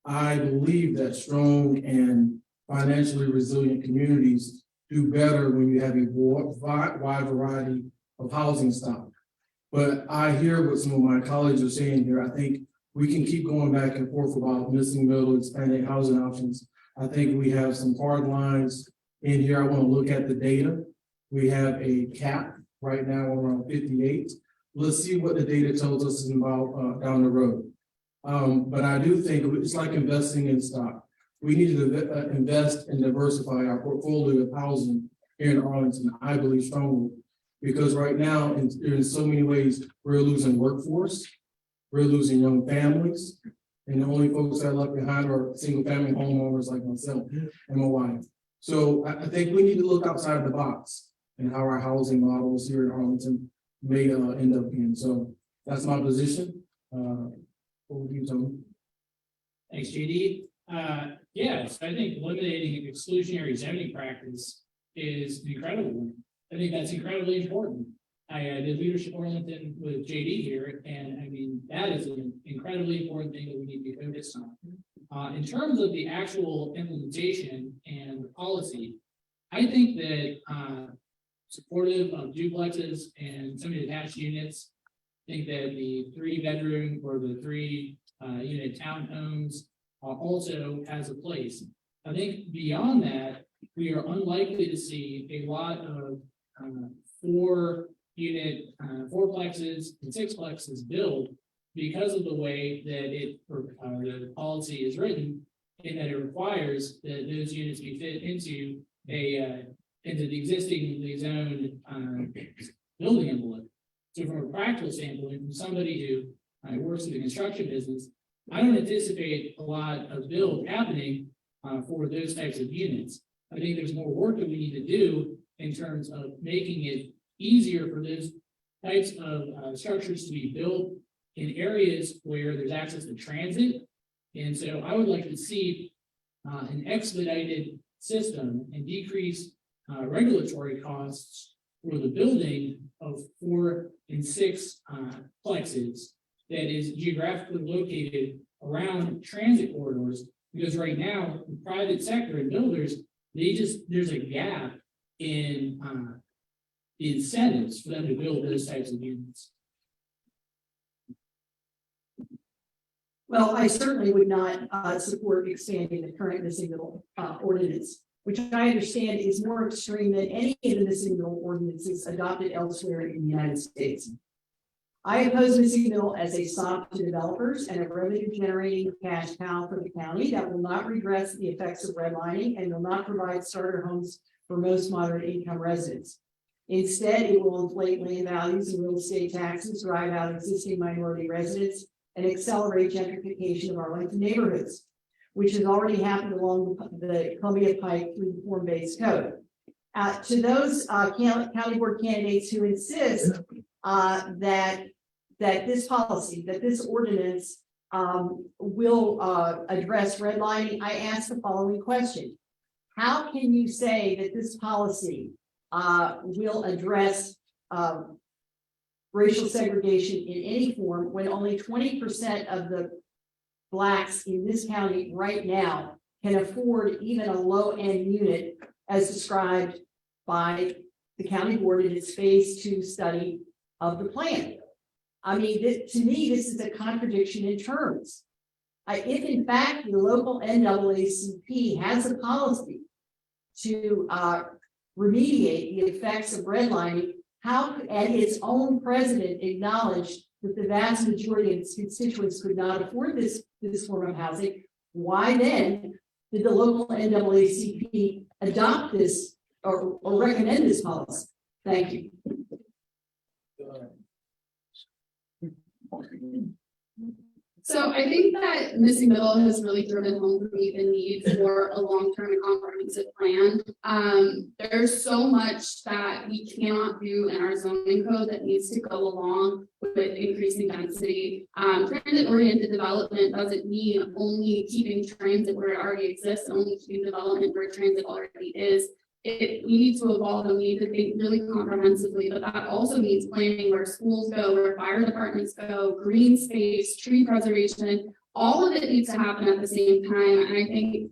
I believe that strong and financially resilient communities do better when you have a wide variety of housing stock. But I hear what some of my colleagues are saying here. I think we can keep going back and forth about missing middle, expanded housing options. I think we have some hard lines in here. I want to look at the data. We have a cap right now around 58. Let's see what the data tells us about down the road. But I do think it's like investing in stock. We need to invest and diversify our portfolio of housing here in Arlington, I believe strongly. Because right now, in so many ways, we're losing workforce, we're losing young families, and the only folks that are left behind are single-family homeowners like myself and my wife. So I think we need to look outside the box and how our housing models here in Arlington may end up being. So that's my position. Over to you, Tony. Thanks, JD. Yes, I think eliminating exclusionary zoning practice is incredible one. I think that's incredibly important. I did leadership Arlington with JD here, and I mean, that is an incredibly important thing that we need to be focused on. In terms of the actual implementation and policy, I think that supportive of duplexes and semi-detached units. I think that the 3-bedroom or the 3-unit townhomes also has a place. I think beyond that, we are unlikely to see a lot of 4-unit, 4-plexes and 6-plexes built because of the way that the policy is written, and that it requires that those units be fit into the existing zoned building envelope. So from a practical standpoint, from somebody who works in the construction business, I don't anticipate a lot of build happening for those types of units. I think there's more work that we need to do in terms of making it easier for those types of structures to be built in areas where there's access to transit. And so I would like to see an expedited system and decrease regulatory costs for the building of 4 and 6 plexes that is geographically located around transit corridors. Because right now, the private sector and builders, there's a gap in the incentives for them to build those types of units. Well, I certainly would not support expanding the current missing middle ordinance, which I understand is more extreme than any of the missing middle ordinances adopted elsewhere in the United States. I oppose missing middle as a stop to developers and a revenue generating cash cow for the county that will not redress the effects of redlining and will not provide starter homes for most moderate income residents. Instead, it will inflate land values and real estate taxes, drive out existing minority residents, and accelerate gentrification of Arlington neighborhoods, which has already happened along the Columbia Pike through the form-based code. To those county board candidates who insist that this policy, that this ordinance will address redlining, I ask the following question. How can you say that this policy will address racial segregation in any form when only 20% of the Blacks in this county right now can afford even a low-end unit as described by the county board in its phase 2 study of the plan? I mean, to me, this is a contradiction in terms. If in fact the local NAACP has a policy to remediate the effects of redlining, and its own president acknowledged that the vast majority of its constituents could not afford this form of housing, why then did the local NAACP adopt this or recommend this policy? Thank you. So I think that missing middle has really driven home for me the need for a long-term and comprehensive plan. There's so much that we cannot do in our zoning code that needs to go along with increasing density. Transit-oriented development doesn't mean only keeping transit where it already exists, only keeping development where transit already is. we need to evolve and we need to think really comprehensively, but that also means planning where schools go, where fire departments go, green space, tree preservation, all of it needs to happen at the same time. And I think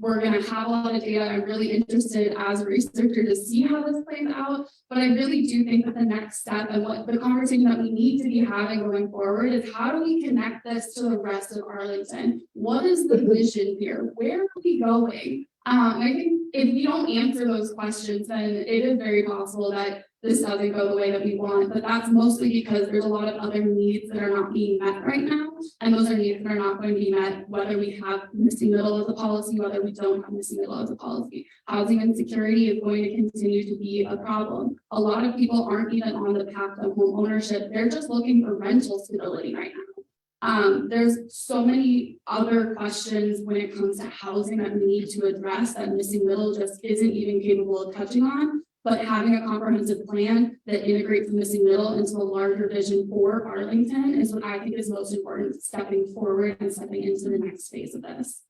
we're going to have a lot of data. I'm really interested as a researcher to see how this plays out, but I really do think that the next step and what the conversation that we need to be having going forward is how do we connect this to the rest of Arlington? What is the vision here? Where are we going? I think if we don't answer those questions, then it is very possible that this doesn't go the way that we want, but that's mostly because there's a lot of other needs that are not being met right now. And those are needs that are not going to be met, whether we have missing middle as a policy, whether we don't have missing middle as a policy. Housing insecurity is going to continue to be a problem. A lot of people aren't even on the path of home ownership. They're just looking for rental stability right now. There's so many other questions when it comes to housing that we need to address that missing middle just isn't even capable of touching on. But having a comprehensive plan that integrates the missing middle into a larger vision for Arlington is what I think is most important, stepping forward and stepping into the next phase of this.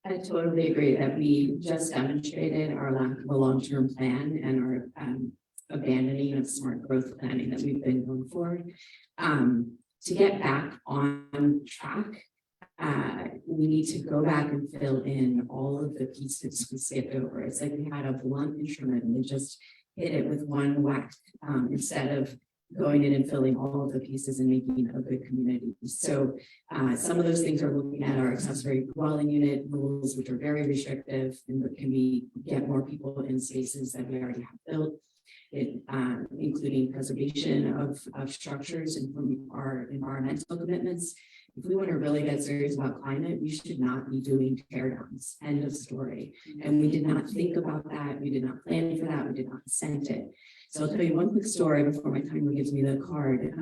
I totally agree that we just demonstrated our lack of a long-term plan and our abandoning of smart growth planning that we've been going forward. To get back on track, we need to go back and fill in all of the pieces we skipped over. It's like we had a blunt instrument and we just hit it with one whack instead of going in and filling all of the pieces and making a good community. So some of those things are looking at our accessory dwelling unit rules, which are very restrictive and can we get more people in spaces that we already have built. Including preservation of structures and from our environmental commitments. If we want to really get serious about climate, we should not be doing tear downs. End of story. And we did not think about that. We did not plan for that. We did not consent it. So I'll tell you one quick story before my timer gives me the card.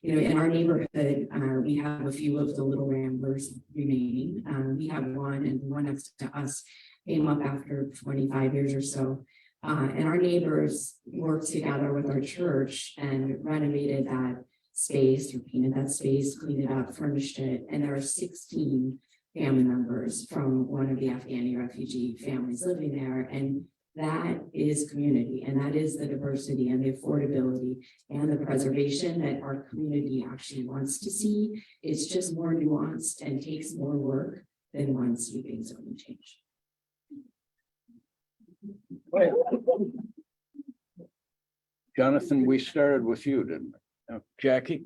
In our neighborhood, we have a few of the little ramblers remaining. We have one, and the one next to us came up after 25 years or so. And our neighbors worked together with our church and renovated that space, or painted that space, cleaned it up, furnished it. And there are 16 family members from one of the Afghani refugee families living there. And that is community, and that is the diversity and the affordability and the preservation that our community actually wants to see. It's just more nuanced and takes more work than one sweeping zoning change. Jonathan, we started with you, didn't we? Jackie?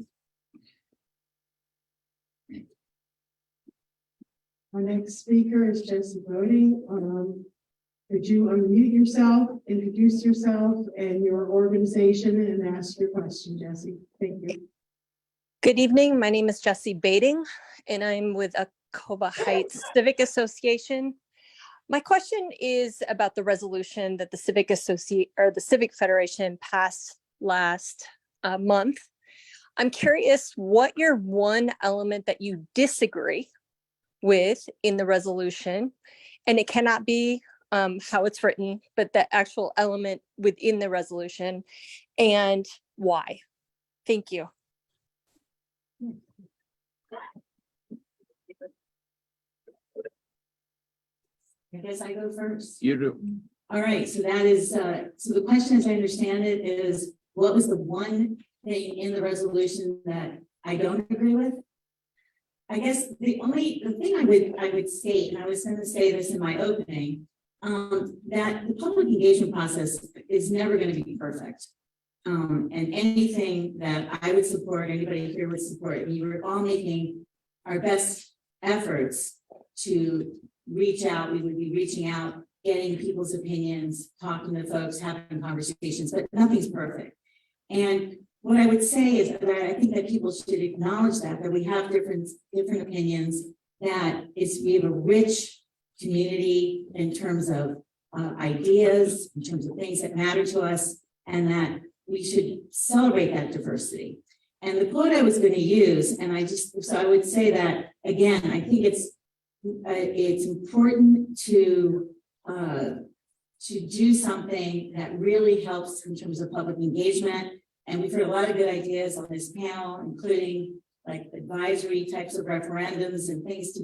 Our next speaker is Jesse Boding. Could you unmute yourself, introduce yourself and your organization, and ask your question, Jesse? Thank you. Good evening. My name is Jessie Bading, and I'm with Aqaba Heights Civic Association. My question is about the resolution that the Civic Federation passed last month. I'm curious what your one element that you disagree with in the resolution, and it cannot be how it's written, but the actual element within the resolution, and why. Thank you. I guess I go first. You do. All right, so that is, so the question, as I understand it, is what was the one thing in the resolution that I don't agree with? I guess the thing I would state, and I was going to say this in my opening, that the public engagement process is never going to be perfect. And anything that I would support, anybody here would support, we were all making our best efforts to reach out. We would be reaching out, getting people's opinions, talking to folks, having conversations, but nothing's perfect. And what I would say is that I think that people should acknowledge that we have different opinions, that we have a rich community in terms of ideas, in terms of things that matter to us, and that we should celebrate that diversity. And the quote I was going to use, and I would say that again, I think it's important to do something that really helps in terms of public engagement. And we've heard a lot of good ideas on this panel, including like advisory types of referendums and things to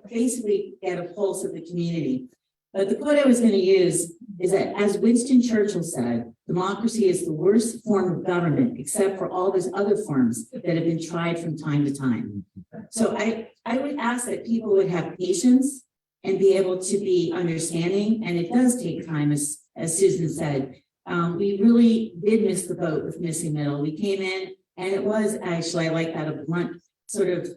basically get a pulse of the community. But the quote I was going to use is that, as Winston Churchill said, democracy is the worst form of government, except for all those other forms that have been tried from time to time. So I would ask that people would have patience and be able to be understanding, and it does take time, as Susan said. We really did miss the boat with missing middle. We came in, and it was actually, I like that, a blunt sort of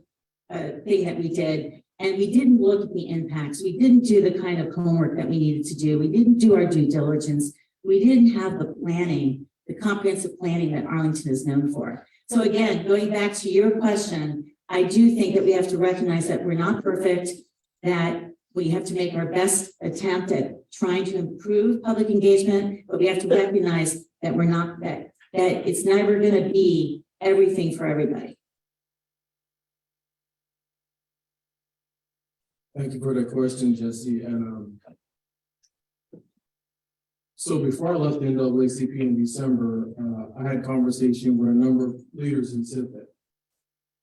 thing that we did. And we didn't look at the impacts. We didn't do the kind of homework that we needed to do. We didn't do our due diligence. We didn't have the planning, the comprehensive planning that Arlington is known for. So again, going back to your question, I do think that we have to recognize that we're not perfect, that we have to make our best attempt at trying to improve public engagement, but we have to recognize that we're not, that it's never going to be everything for everybody. Thank you for that question, Jesse. And so before I left the NAACP in December, I had a conversation with a number of leaders in Civic.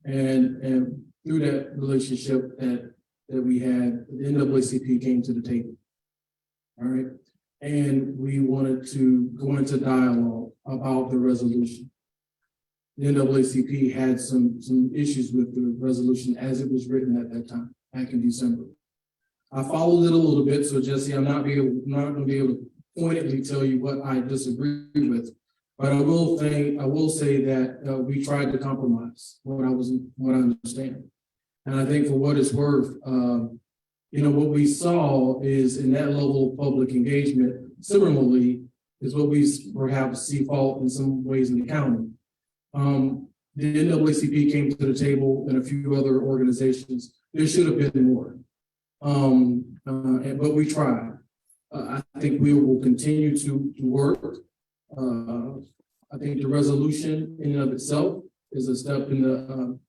And through that relationship that we had, the NAACP came to the table. All right. And we wanted to go into dialogue about the resolution. The NAACP had some issues with the resolution as it was written at that time, back in December. I followed it a little bit, so Jesse, I'm not going to be able to pointedly tell you what I disagree with, but I will say that we tried to compromise what I understand. And I think for what it's worth, what we saw is in that level of public engagement, similarly, is what we perhaps see fault in some ways in the county. The NAACP came to the table and a few other organizations. There should have been more, but we tried. I think we will continue to work. I think the resolution in and of itself is a step in the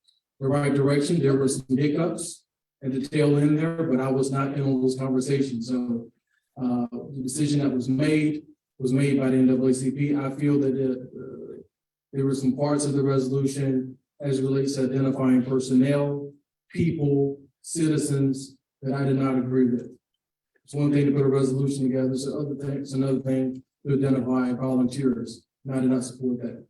right direction. There were some hiccups at the tail end there, but I was not in all those conversations. So the decision that was made by the NAACP. I feel that there were some parts of the resolution as it relates to identifying personnel, people, citizens that I did not agree with. It's one thing to put a resolution together, it's another thing to identify volunteers, and I did not support that.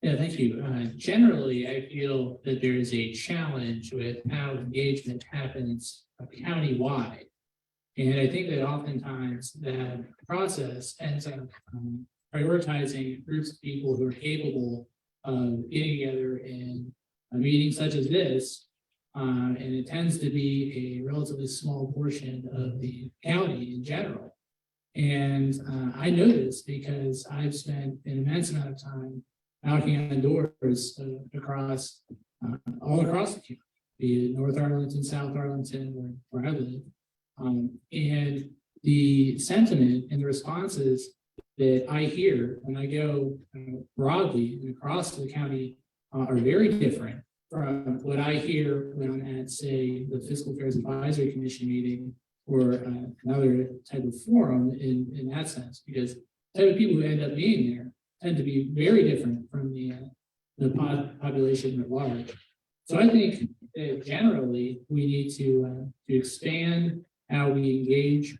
Yeah, thank you. Generally, I feel that there is a challenge with how engagement happens countywide. And I think that oftentimes that process ends up prioritizing groups of people who are capable of getting together in a meeting such as this. And it tends to be a relatively small portion of the county in general. And I know this because I've spent an immense amount of time knocking on doors across all across the county, be it North Arlington, South Arlington, where I live. And the sentiment and the responses that I hear when I go broadly and across the county are very different from what I hear when I'm at, say, the Fiscal Affairs Advisory Commission meeting or another type of forum in that sense, because the type of people who end up being there tend to be very different from the population at large. So I think that generally we need to expand how we engage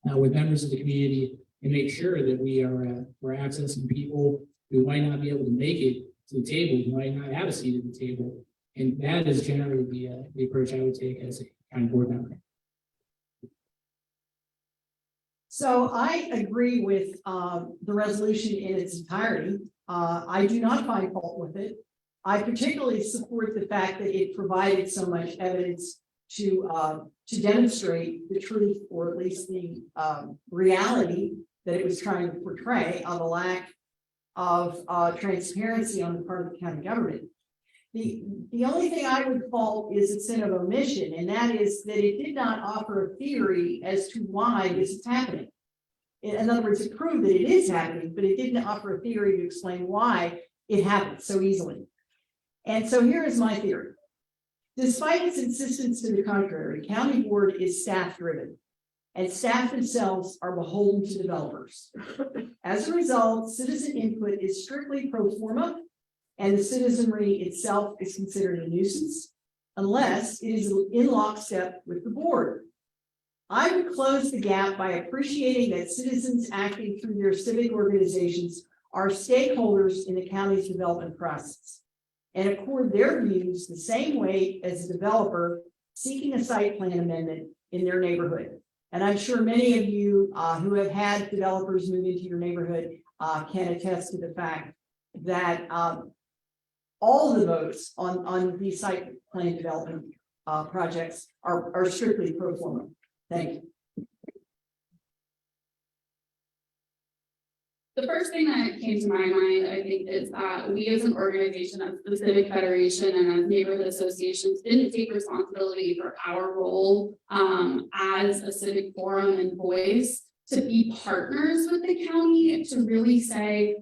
with members of the community and make sure that we're accessing people who might not be able to make it to the table, who might not have a seat at the table. And that is generally the approach I would take as a county board member. So I agree with the resolution in its entirety. I do not find fault with it. I particularly support the fact that it provided so much evidence to demonstrate the truth, or at least the reality that it was trying to portray of a lack of transparency on the part of the county government. The only thing I would fault is its sin of omission, and that is that it did not offer a theory as to why this is happening. In other words, it proved that it is happening, but it didn't offer a theory to explain why it happened so easily. And so here is my theory. Despite its insistence to the contrary, county board is staff driven. and staff themselves are beholden to developers. As a result, citizen input is strictly pro forma, and the citizenry itself is considered a nuisance unless it is in lockstep with the board. I would close the gap by appreciating that citizens acting through their civic organizations are stakeholders in the county's development process and accord their views the same weight as a developer seeking a site plan amendment in their neighborhood. And I'm sure many of you who have had developers move into your neighborhood can attest to the fact that all the votes on these site plan development projects are strictly pro forma. Thank you. The first thing that came to my mind, I think, is that we as an organization, as the Civic Federation and as neighborhood associations, didn't take responsibility for our role as a civic forum and voice to be partners with the county and to really say,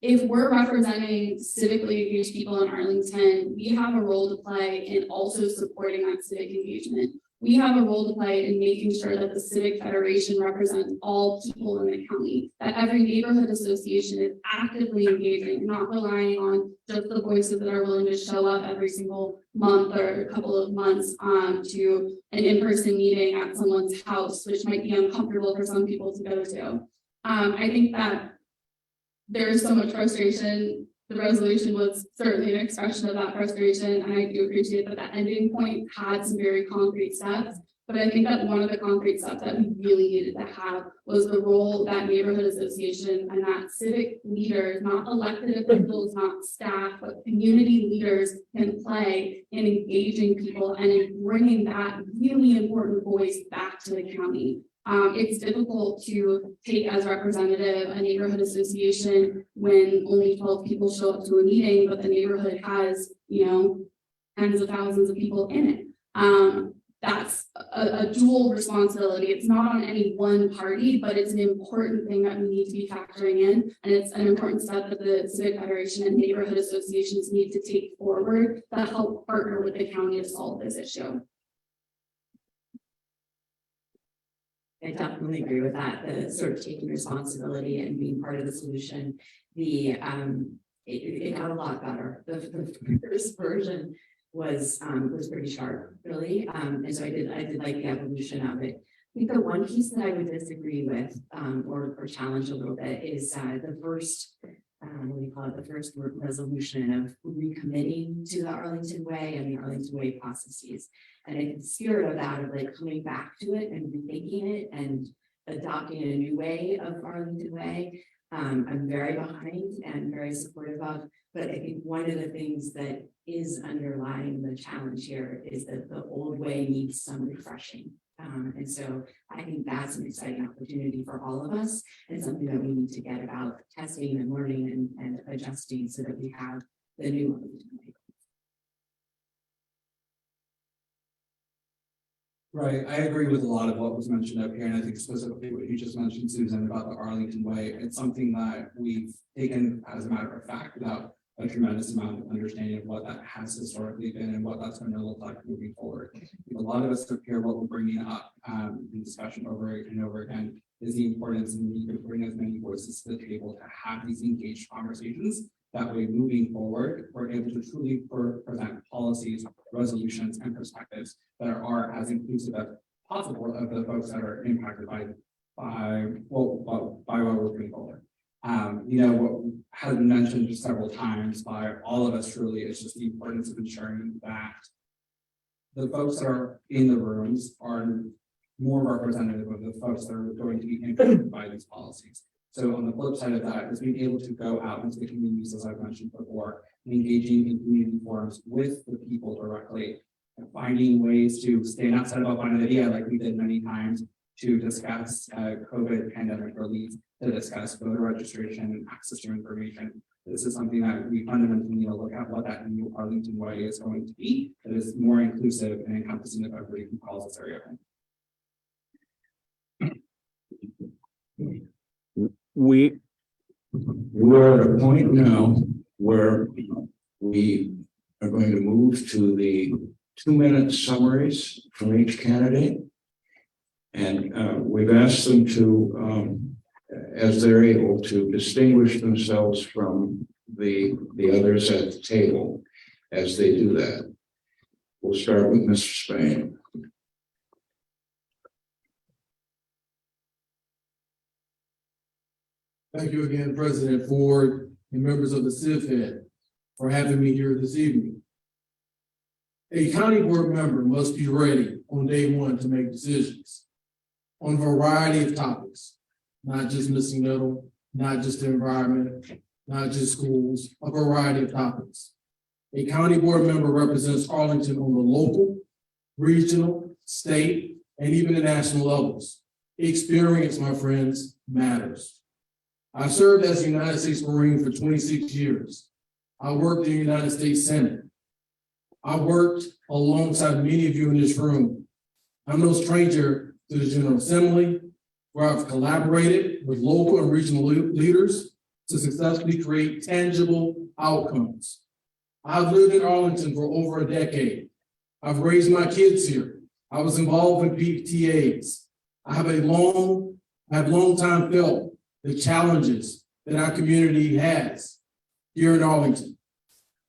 if we're representing civically engaged people in Arlington, we have a role to play in also supporting that civic engagement. We have a role to play in making sure that the Civic Federation represents all people in the county, that every neighborhood association is actively engaging, not relying on just the voices that are willing to show up every single month or a couple of months to an in-person meeting at someone's house, which might be uncomfortable for some people to go to. I think that there's so much frustration. The resolution was certainly an expression of that frustration, and I do appreciate that the ending point had some very concrete steps. But I think that one of the concrete steps that we really needed to have was the role that neighborhood association and that civic leaders, not elected officials, not staff, but community leaders can play in engaging people and in bringing that really important voice back to the county. It's difficult to take as representative a neighborhood association when only 12 people show up to a meeting, but the neighborhood has, tens of thousands of people in it. That's a dual responsibility. It's not on any one party, but it's an important thing that we need to be factoring in. And it's an important step that the Civic Federation and neighborhood associations need to take forward that help partner with the county to solve this issue. I definitely agree with that. The sort of taking responsibility and being part of the solution. It got a lot better. The first version was pretty sharp, really. And so I did like the evolution of it. I think the one piece that I would disagree with or challenge a little bit is the first the first resolution of recommitting to the Arlington Way and the Arlington Way processes. And in the spirit of that, of like coming back to it and rethinking it and adopting a new way of Arlington Way, I'm very behind and very supportive of. But I think one of the things that is underlying the challenge here is that the old way needs some refreshing. And so I think that's an exciting opportunity for all of us and something that we need to get about testing and learning and adjusting so that we have the new one. Right, I agree with a lot of what was mentioned up here, and I think specifically what you just mentioned, Susan, about the Arlington Way. It's something that we've taken as a matter of fact without a tremendous amount of understanding of what that has historically been and what that's going to look like moving forward. A lot of us up here, what we're bringing up in discussion over and over again is the importance and need to bring as many voices to the table to have these engaged conversations. That way, moving forward, we're able to truly present policies, resolutions, and perspectives that are as inclusive as possible of the folks that are impacted by what we're putting forward. What has been mentioned several times by all of us truly is just the importance of ensuring that the folks that are in the rooms are more representative of the folks that are going to be impacted by these policies. So on the flip side of that is being able to go out into the communities, as I've mentioned before, engaging in community forums with the people directly, and finding ways to stand outside of a idea like we did many times to discuss COVID pandemic relief, to discuss voter registration and access to information. This is something that we fundamentally need to look at what that new Arlington Way is going to be. That is more inclusive and encompassing of everybody who calls this area. We're at a point now where we are going to move to the 2-minute summaries from each candidate. And we've asked them to, as they're able to distinguish themselves from the others at the table as they do that. We'll start with Mr. Spain. Thank you again, President Ford and members of the Civic for having me here this evening. A county board member must be ready on day one to make decisions on a variety of topics, not just missing middle, not just the environment, not just schools, a variety of topics. A county board member represents Arlington on the local, regional, state, and even the national levels. Experience, my friends, matters. I served as a United States Marine for 26 years. I worked in the United States Senate. I worked alongside many of you in this room. I'm no stranger to the General Assembly, where I've collaborated with local and regional leaders to successfully create tangible outcomes. I've lived in Arlington for over a decade. I've raised my kids here. I was involved in PTAs. I have long time felt the challenges that our community has here in Arlington.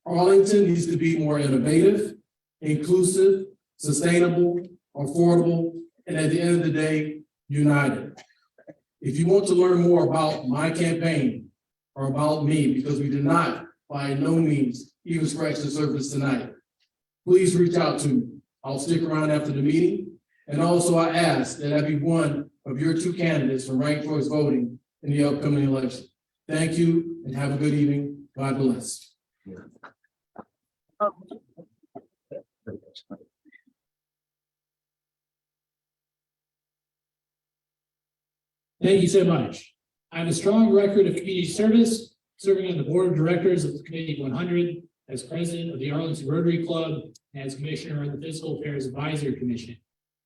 Arlington needs to be more innovative, inclusive, sustainable, affordable, and at the end of the day, united. If you want to learn more about my campaign or about me, because we did not by no means even scratch the surface tonight, please reach out to me. I'll stick around after the meeting. And also I ask that I be one of your two candidates for ranked choice voting in the upcoming election. Thank you and have a good evening. God bless. Thank you so much. I have a strong record of community service, serving on the board of directors of the Committee 100, as president of the Arlington Rotary Club, and as commissioner on the Fiscal Affairs Advisory Commission.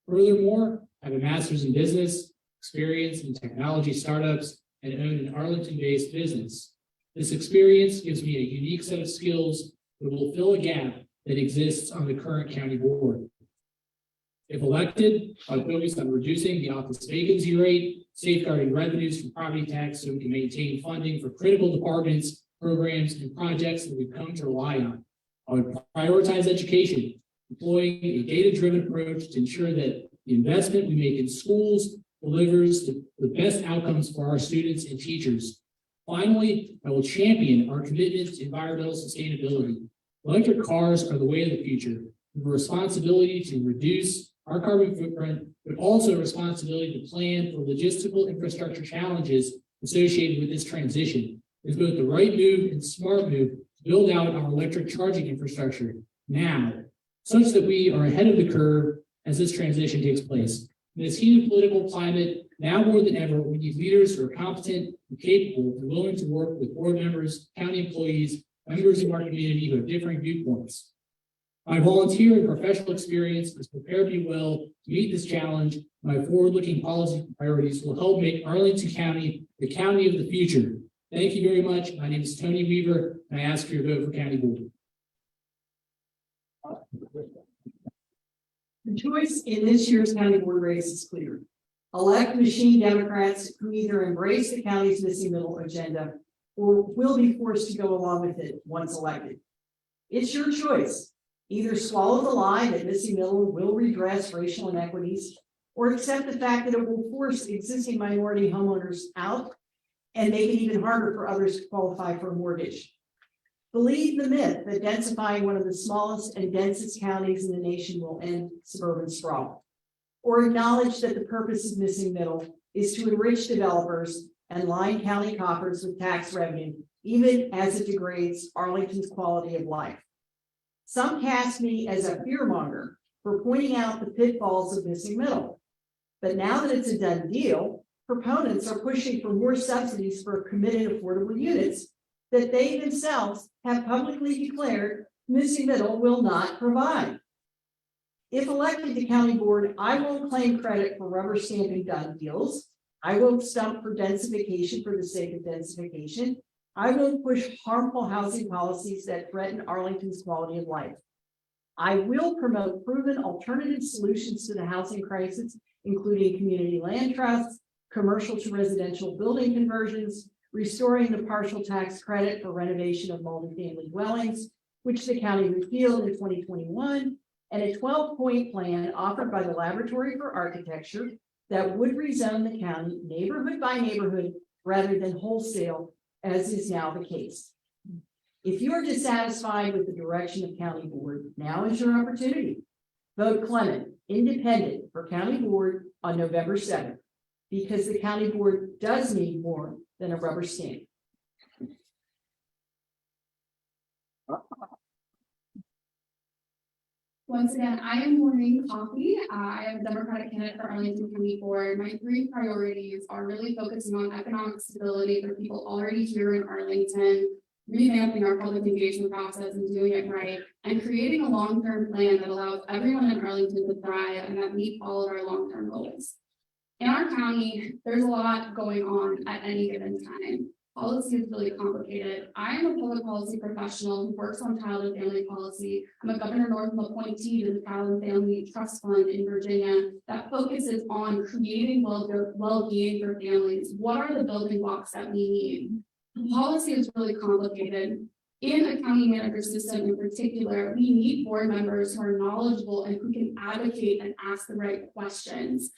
Furthermore, I have a master's in business, experience in technology startups, and own an Arlington-based business. This experience gives me a unique set of skills that will fill a gap that exists on the current county board. If elected, I'll focus on reducing the office vacancy rate, safeguarding revenues from property tax so we can maintain funding for critical departments, programs, and projects that we've come to rely on. I would prioritize education, employing a data-driven approach to ensure that the investment we make in schools delivers the best outcomes for our students and teachers. Finally, I will champion our commitment to environmental sustainability. Electric cars are the way of the future. We have a responsibility to reduce our carbon footprint, but also a responsibility to plan for logistical infrastructure challenges associated with this transition. It's both the right move and smart move to build out our electric charging infrastructure now, such that we are ahead of the curve as this transition takes place. In this heated political climate, now more than ever, we need leaders who are competent and capable and willing to work with board members, county employees, members of our community who have differing viewpoints. My volunteer and professional experience has prepared me well to meet this challenge. My forward-looking policy priorities will help make Arlington County the county of the future. Thank you very much. My name is Tony Weaver, and I ask for your vote for county board. The choice in this year's county board race is clear. Elect machine Democrats who either embrace the county's missing middle agenda or will be forced to go along with it once elected. It's your choice. Either swallow the lie that missing middle will redress racial inequities, or accept the fact that it will force existing minority homeowners out and make it even harder for others to qualify for a mortgage. Believe the myth that densifying one of the smallest and densest counties in the nation will end suburban sprawl, or acknowledge that the purpose of missing middle is to enrich developers and line county coffers with tax revenue, even as it degrades Arlington's quality of life. Some cast me as a fearmonger for pointing out the pitfalls of missing middle. But now that it's a done deal, proponents are pushing for more subsidies for committed affordable units that they themselves have publicly declared missing middle will not provide. If elected to county board, I won't claim credit for rubber stamping done deals. I won't stump for densification for the sake of densification. I won't push harmful housing policies that threaten Arlington's quality of life. I will promote proven alternative solutions to the housing crisis including community land trusts, commercial to residential building conversions, restoring the partial tax credit for renovation of multifamily dwellings, which the county repealed in 2021, and a 12-point plan offered by the Laboratory for Architecture that would rezone the county neighborhood by neighborhood rather than wholesale, as is now the case. If you are dissatisfied with the direction of county board, now is your opportunity. Vote Clement, independent, for county board on November 7th, because the county board does need more than a rubber stamp. Once again, I am Maureen Coffey. I am a Democratic candidate for Arlington County Board. My 3 priorities are really focusing on economic stability for people already here in Arlington, revamping our public engagement process and doing it right, and creating a long-term plan that allows everyone in Arlington to thrive and that meet all of our long-term goals. In our county, there's a lot going on at any given time. Policy is really complicated. I am a public policy professional who works on child and family policy. I'm a Governor Northam appointee to the Child and Family Trust Fund in Virginia that focuses on creating well-being for families. What are the building blocks that we need? Policy is really complicated. In a county manager system in particular, we need board members who are knowledgeable and who can advocate and ask the right questions.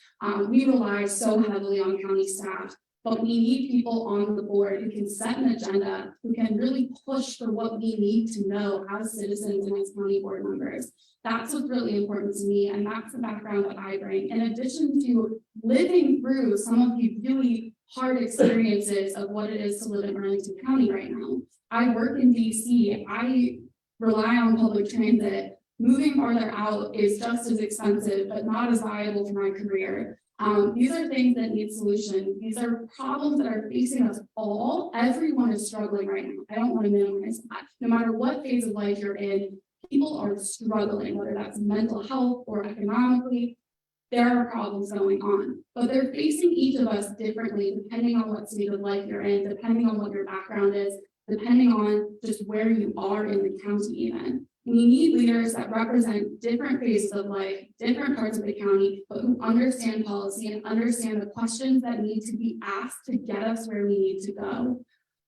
We rely so heavily on county staff, but we need people on the board who can set an agenda, who can really push for what we need to know as citizens and as county board members. That's what's really important to me, and that's the background that I bring. In addition to living through some of the really hard experiences of what it is to live in Arlington County right now. I work in DC. I rely on public transit. Moving farther out is just as expensive, but not as viable for my career. These are things that need solutions. These are problems that are facing us all. Everyone is struggling right now. I don't want to minimize that. No matter what phase of life you're in, people are struggling, whether that's mental health or economically. There are problems going on, but they're facing each of us differently, depending on what stage of life you're in, depending on what your background is, depending on just where you are in the county even. We need leaders that represent different phases of life, different parts of the county, but who understand policy and understand the questions that need to be asked to get us where we need to go.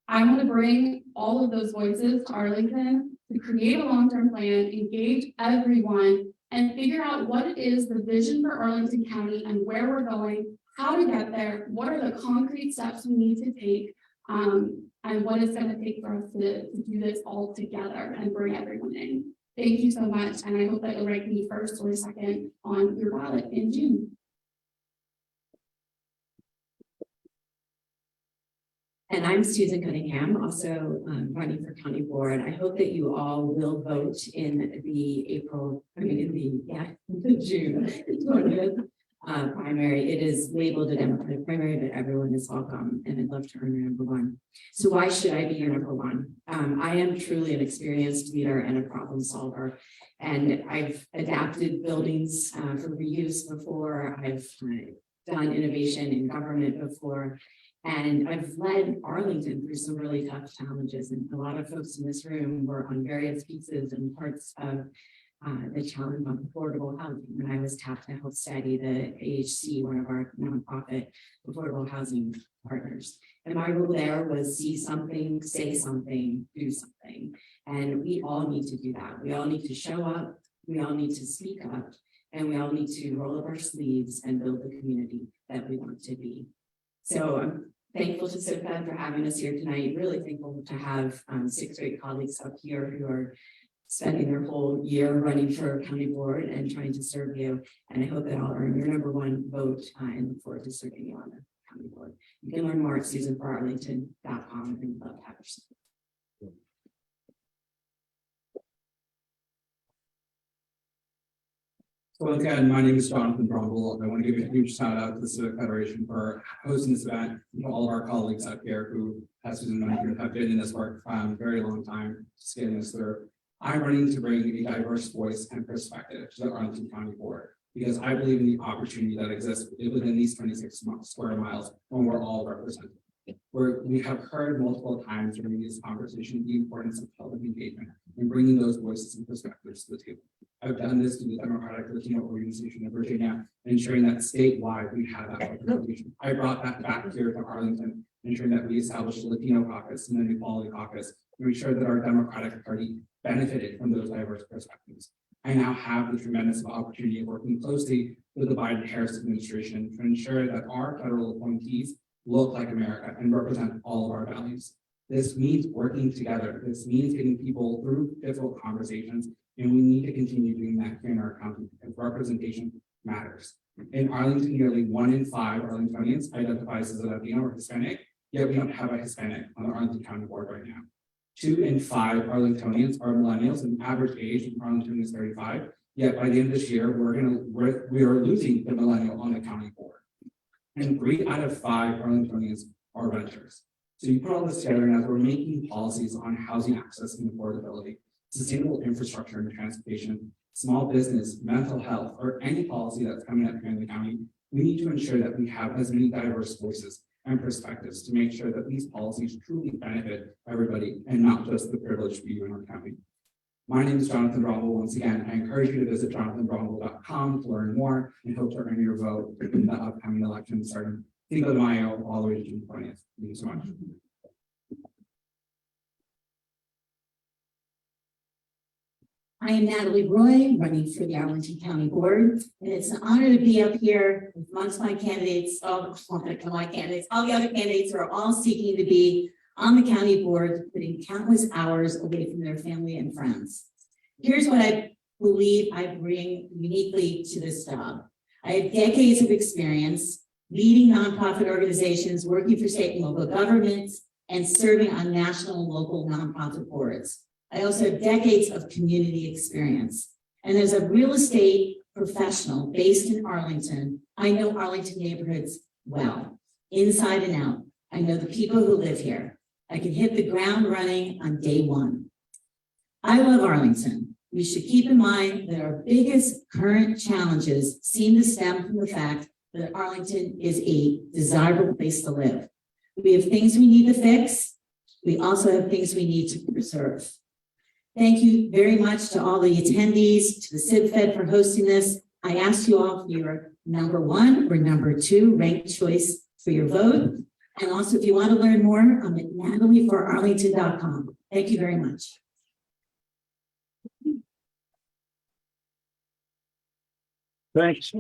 I want to bring all of those voices to Arlington to create a long-term plan, engage everyone, and figure out what it is the vision for Arlington County and where we're going, how to get there, what are the concrete steps we need to take, and what it's going to take for us to do this all together and bring everyone in. Thank you so much, and I hope that you'll rank me first or second on your ballot in June. And I'm Susan Cunningham, also running for county board. I hope that you all will vote in the June 20th primary. It is labeled a Democratic primary, but everyone is welcome, and I'd love to earn your number 1. So why should I be your number 1? I am truly an experienced leader and a problem solver, and I've adapted buildings for reuse before. I've done innovation in government before. And I've led Arlington through some really tough challenges, and a lot of folks in this room were on various pieces and parts of the challenge on affordable housing. When I was tapped to help study the AHC, one of our nonprofit affordable housing partners. And my role there was see something, say something, do something. And we all need to do that. We all need to show up, we all need to speak up, and we all need to roll up our sleeves and build the community that we want to be. So I'm thankful to CIVIC for having us here tonight. Really thankful to have 6 great colleagues up here who are spending their whole year running for county board and trying to serve you. And I hope that I'll earn your number 1 vote and look forward to serving you on the county board. You can learn more at susanforarlington.com, and we'd love to have your support. So once again, my name is Jonathan Brumble. I want to give a huge shout out to the Civic Federation for hosting this event, and to all of our colleagues up here who, as Susan mentioned, have been in this work for a very long time, just getting us through. I'm running to bring a diverse voice and perspective to the Arlington County Board, because I believe in the opportunity that exists within these 26 square miles when we're all represented. where we have heard multiple times during this conversation the importance of public engagement and bringing those voices and perspectives to the table. I've done this through the Democratic Latino Organization of Virginia, ensuring that statewide we have that representation. I brought that back here to Arlington, ensuring that we established a Latino caucus and an equality caucus to ensure that our Democratic Party benefited from those diverse perspectives. I now have the tremendous opportunity of working closely with the Biden-Harris administration to ensure that our federal appointees look like America and represent all of our values. This means working together. This means getting people through difficult conversations, and we need to continue doing that here in our county because representation matters. In Arlington, nearly 1 in 5 Arlingtonians identifies as a Latino or Hispanic, yet we don't have a Hispanic on the Arlington County Board right now. 2 in 5 Arlingtonians are millennials, and average age in Arlington is 35. Yet by the end of this year, we are losing the millennial on the county board. And 3 out of 5 Arlingtonians are renters. So you put all this together, and as we're making policies on housing access and affordability, sustainable infrastructure and transportation, small business, mental health, or any policy that's coming up here in the county, we need to ensure that we have as many diverse voices and perspectives to make sure that these policies truly benefit everybody and not just the privileged few in our county. My name is Jonathan Bromwell. Once again, I encourage you to visit jonathanbromwell.com to learn more and hope to earn your vote in the upcoming election starting Cinco de Mayo all the way to June 20th. Thank you so much. I am Natalie Roy, running for the Arlington County Board, and it's an honor to be up here amongst my candidates, all the other candidates who are all seeking to be on the county board, putting countless hours away from their family and friends. Here's what I believe I bring uniquely to this job. I have decades of experience leading nonprofit organizations, working for state and local governments, and serving on national and local nonprofit boards. I also have decades of community experience. And as a real estate professional based in Arlington, I know Arlington neighborhoods well, inside and out. I know the people who live here. I can hit the ground running on day one. I love Arlington. We should keep in mind that our biggest current challenges seem to stem from the fact that Arlington is a desirable place to live. We have things we need to fix. We also have things we need to preserve. Thank you very much to all the attendees, to the CivFed for hosting this. I ask you all for your #1 or #2 ranked choice for your vote. And also, if you want to learn more, I'm at natalieforarlington.com. Thank you very much. Thanks.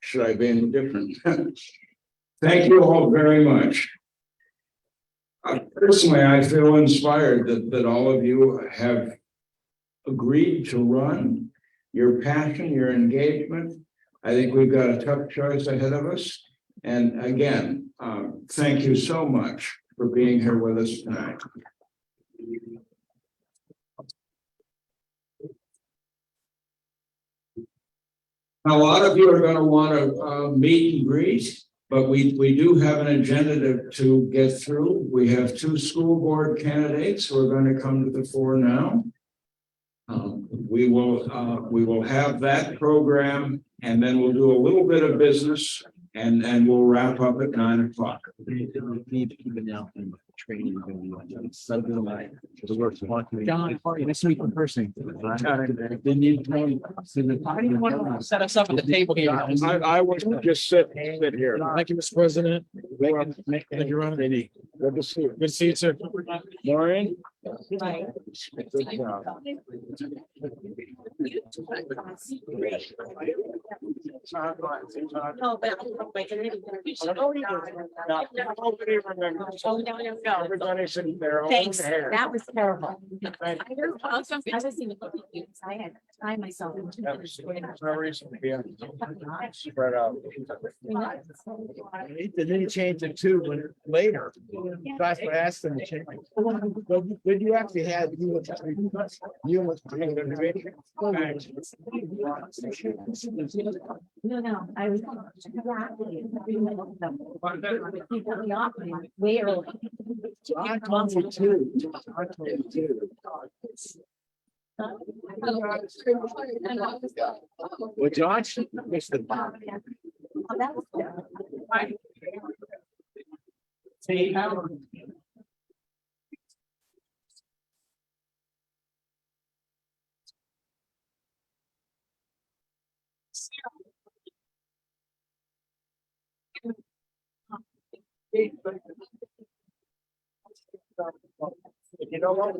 Should I be any different? Thank you all very much. Personally, I feel inspired that all of you have agreed to run. Your passion, your engagement. I think we've got a tough choice ahead of us. And again, thank you so much for being here with us tonight. A lot of you are going to want to meet and greet, but we do have an agenda to get through. We have 2 school board candidates who are going to come to the fore now. We will have that program, and then we'll do a little bit of business, and we'll wrap up at 9 o'clock. Need to keep it now in training. John, nice to meet you in person. Didn't you set us up at the table here? I was just sit here. Thank you, Mr. President. Thank you, Ron. Good to see you. Good to see you, sir. Maureen? Everybody sitting there. Thanks. That was terrible. I had time myself. No reason to be spread out. And then you changed it to later. That's what I asked them to change. Did you actually have you? No, I was way early. I told you too. Well, Josh, Mr. Bob. Say, you know what?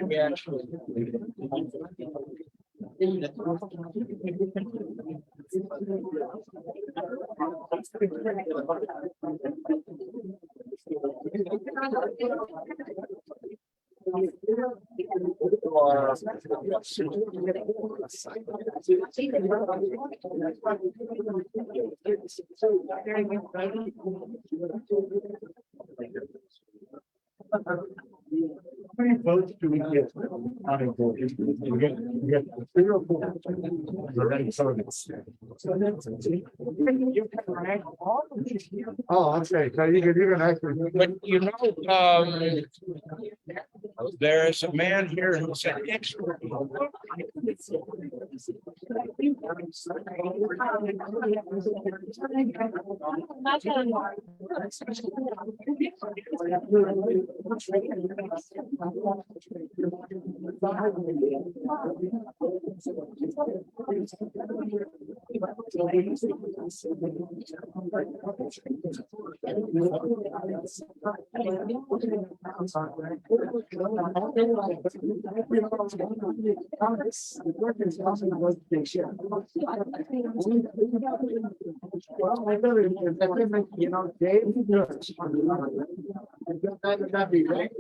We actually. How many votes do we get? We get 3 or 4. Already, so it's- Oh, okay, so you can actually. But you know, there's a man here who said extra. You know, Dave. That'd be great.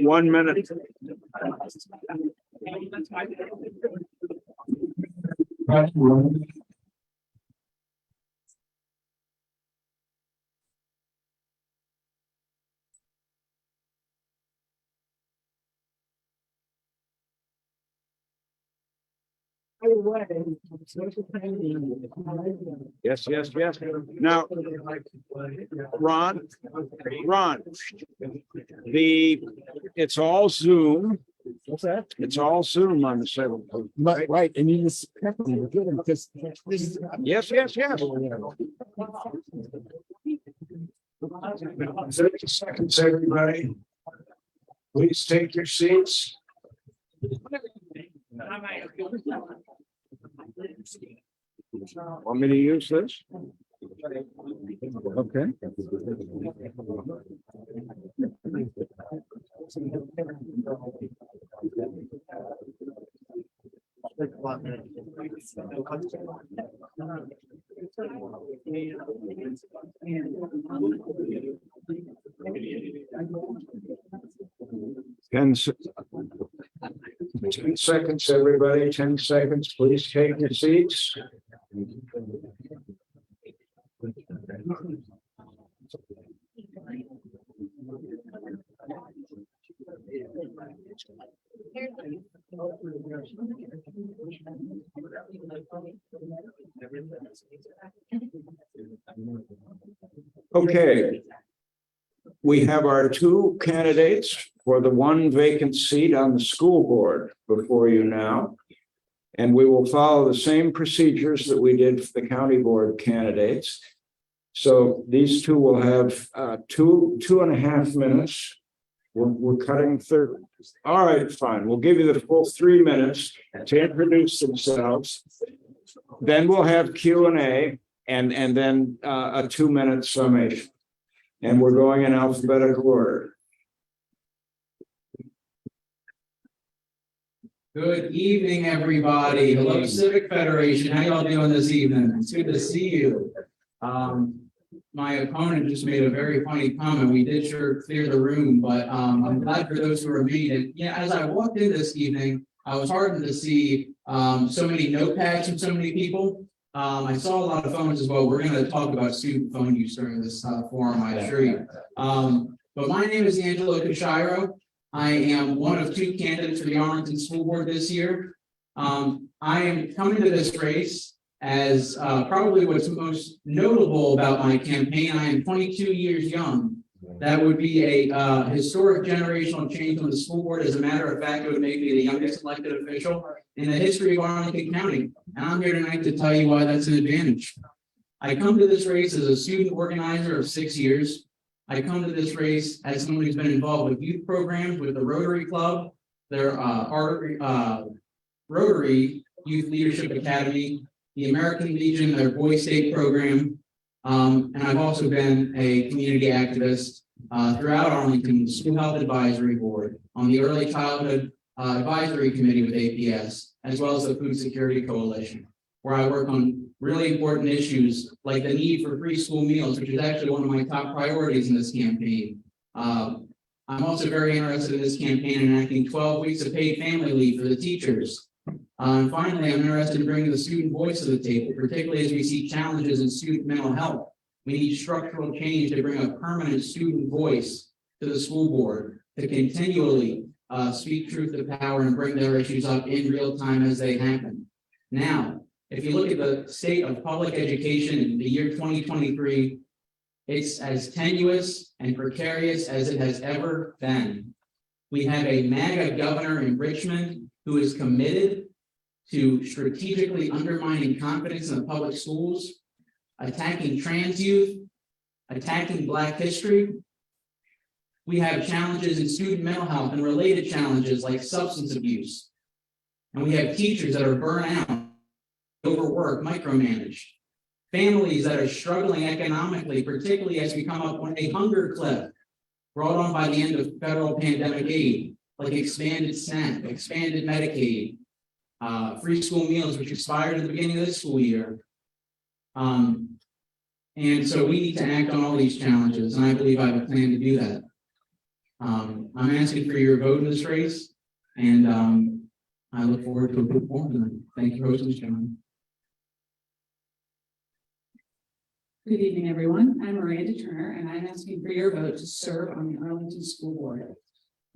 One minute. Yes, yes, yes. Now, Ron, it's all Zoom. What's that? It's all Zoom on the 7th. Right, and you just carefully get them because this. Yes, yes, yes. 30 seconds, everybody. Please take your seats. Want me to use this? Okay. 10 seconds, everybody, 10 seconds, please take your seats. Okay. We have our two candidates for the one vacant seat on the school board before you now. And we will follow the same procedures that we did for the county board candidates. So these two will have 2.5 minutes. We're cutting 30. All right, fine. We'll give you the full 3 minutes to introduce themselves. Then we'll have Q&A and then a 2-minute summation. And we're going in alphabetical order. Good evening, everybody. Hello, Civic Federation. How y'all doing this evening? It's good to see you. My opponent just made a very funny comment. We did sure clear the room, but I'm glad for those who remained. Yeah, as I walked in this evening, I was heartened to see so many notepads from so many people. I saw a lot of phones as well. We're going to talk about student phone use during this forum, I assure you. But my name is Angelo Cashiro. I am one of 2 candidates for the Arlington School Board this year. I am coming to this race as probably what's most notable about my campaign. I am 22 years young. That would be a historic generational change on the school board. As a matter of fact, it would make me the youngest elected official in the history of Arlington County. And I'm here tonight to tell you why that's an advantage. I come to this race as a student organizer of 6 years. I come to this race as someone who's been involved with youth programs with the Rotary Club, their Rotary Youth Leadership Academy, the American Legion, their Boy State program. And I've also been a community activist throughout Arlington, the School Health Advisory Board, on the Early Childhood Advisory Committee with APS, as well as the Food Security Coalition, where I work on really important issues like the need for free school meals, which is actually one of my top priorities in this campaign. I'm also very interested in this campaign in enacting 12 weeks of paid family leave for the teachers. And finally, I'm interested in bringing the student voice to the table, particularly as we see challenges in student mental health. We need structural change to bring a permanent student voice to the school board to continually speak truth to power and bring their issues up in real time as they happen. Now, if you look at the state of public education in the year 2023, it's as tenuous and precarious as it has ever been. We have a MAGA governor in Richmond who is committed to strategically undermining confidence in the public schools, attacking trans youth, attacking Black history. We have challenges in student mental health and related challenges like substance abuse. And we have teachers that are burnt out, overworked, micromanaged. Families that are struggling economically, particularly as we come up on a hunger cliff brought on by the end of federal pandemic aid, like expanded SNAP, expanded Medicaid, free school meals, which expired at the beginning of this school year. And so we need to act on all these challenges, and I believe I have a plan to do that. I'm asking for your vote in this race. And I look forward to a good forum. Thank you, Host and Chairman. Good evening, everyone. I'm Miranda Turner, and I'm asking for your vote to serve on the Arlington School Board.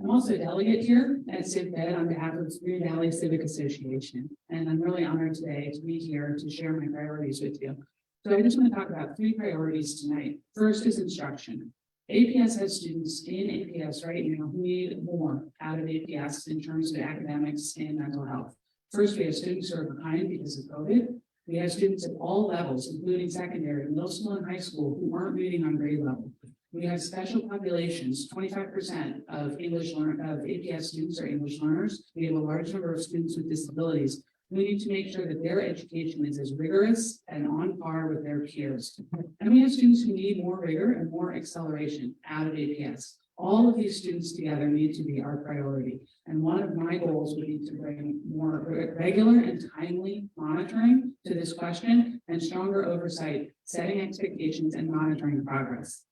I'm also a delegate here at Civic on behalf of Green Valley Civic Association, and I'm really honored today to be here to share my priorities with you. So I just want to talk about 3 priorities tonight. First is instruction. APS has students in APS right now who need more out of APS in terms of academics and mental health. First, we have students who are behind because of COVID. We have students at all levels, including secondary, middle school, and high school, who aren't reading on grade level. We have special populations. 25% of APS students are English learners. We have a large number of students with disabilities. We need to make sure that their education is as rigorous and on par with their peers. And we have students who need more rigor and more acceleration out of APS. All of these students together need to be our priority. And one of my goals would be to bring more regular and timely monitoring to this question and stronger oversight, setting expectations and monitoring progress.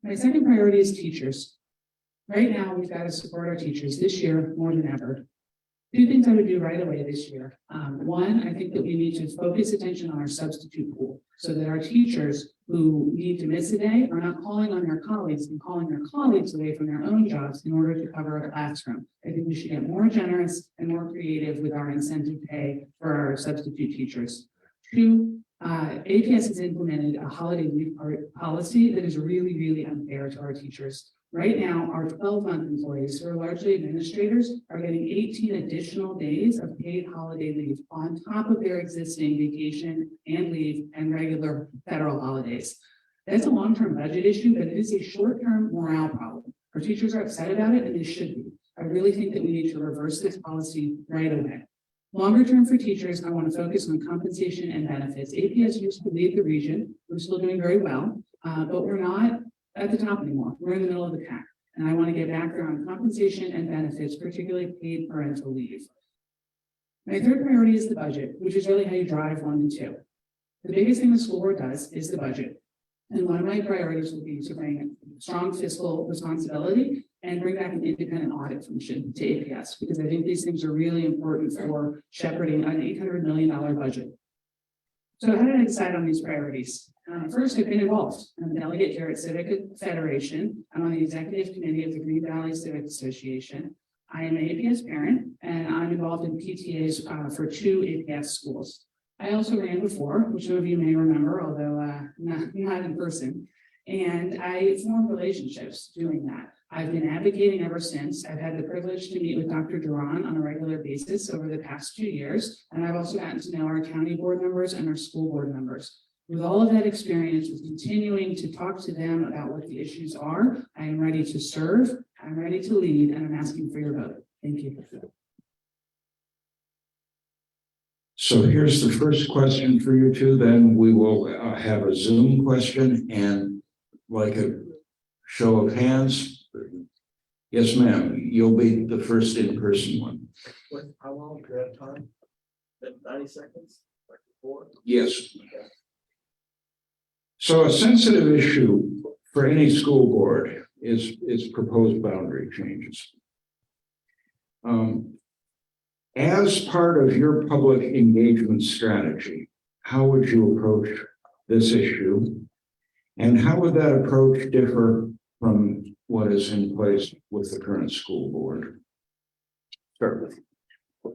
My second priority is teachers. Right now, we've got to support our teachers this year more than ever. 2 things I would do right away this year. One, I think that we need to focus attention on our substitute pool so that our teachers who need to miss a day are not calling on their colleagues and calling their colleagues away from their own jobs in order to cover a classroom. I think we should get more generous and more creative with our incentive pay for our substitute teachers. 2, APS has implemented a holiday leave policy that is really, really unfair to our teachers. Right now, our 12-month employees, who are largely administrators, are getting 18 additional days of paid holiday leave on top of their existing vacation and leave and regular federal holidays. That's a long-term budget issue, but it is a short-term morale problem. Our teachers are upset about it, and they should be. I really think that we need to reverse this policy right away. Longer term for teachers, I want to focus on compensation and benefits. APS used to lead the region. We're still doing very well, but we're not at the top anymore. We're in the middle of the pack. And I want to get back there on compensation and benefits, particularly paid parental leave. My third priority is the budget, which is really how you drive 1 and 2. The biggest thing the school board does is the budget. And one of my priorities will be to bring strong fiscal responsibility and bring back an independent audit function to APS, because I think these things are really important for shepherding an $800 million budget. So how did I decide on these priorities? First, I've been involved. I'm a delegate here at Civic Federation. I'm on the executive committee of the Green Valley Civic Association. I am an APS parent, and I'm involved in PTAs for 2 APS schools. I also ran before, which some of you may remember, although not in person. And I formed relationships doing that. I've been advocating ever since. I've had the privilege to meet with Dr. Duran on a regular basis over the past 2 years. And I've also gotten to know our county board members and our school board members. With all of that experience, with continuing to talk to them about what the issues are, I am ready to serve, I'm ready to lead, and I'm asking for your vote. Thank you. So here's the first question for you two. Then we will have a Zoom question and like a show of hands. Yes, ma'am. You'll be the first in-person one. How long do you have time? 90 seconds? Like 4? Yes. So a sensitive issue for any school board is proposed boundary changes. As part of your public engagement strategy, how would you approach this issue? And how would that approach differ from what is in place with the current school board? Start with.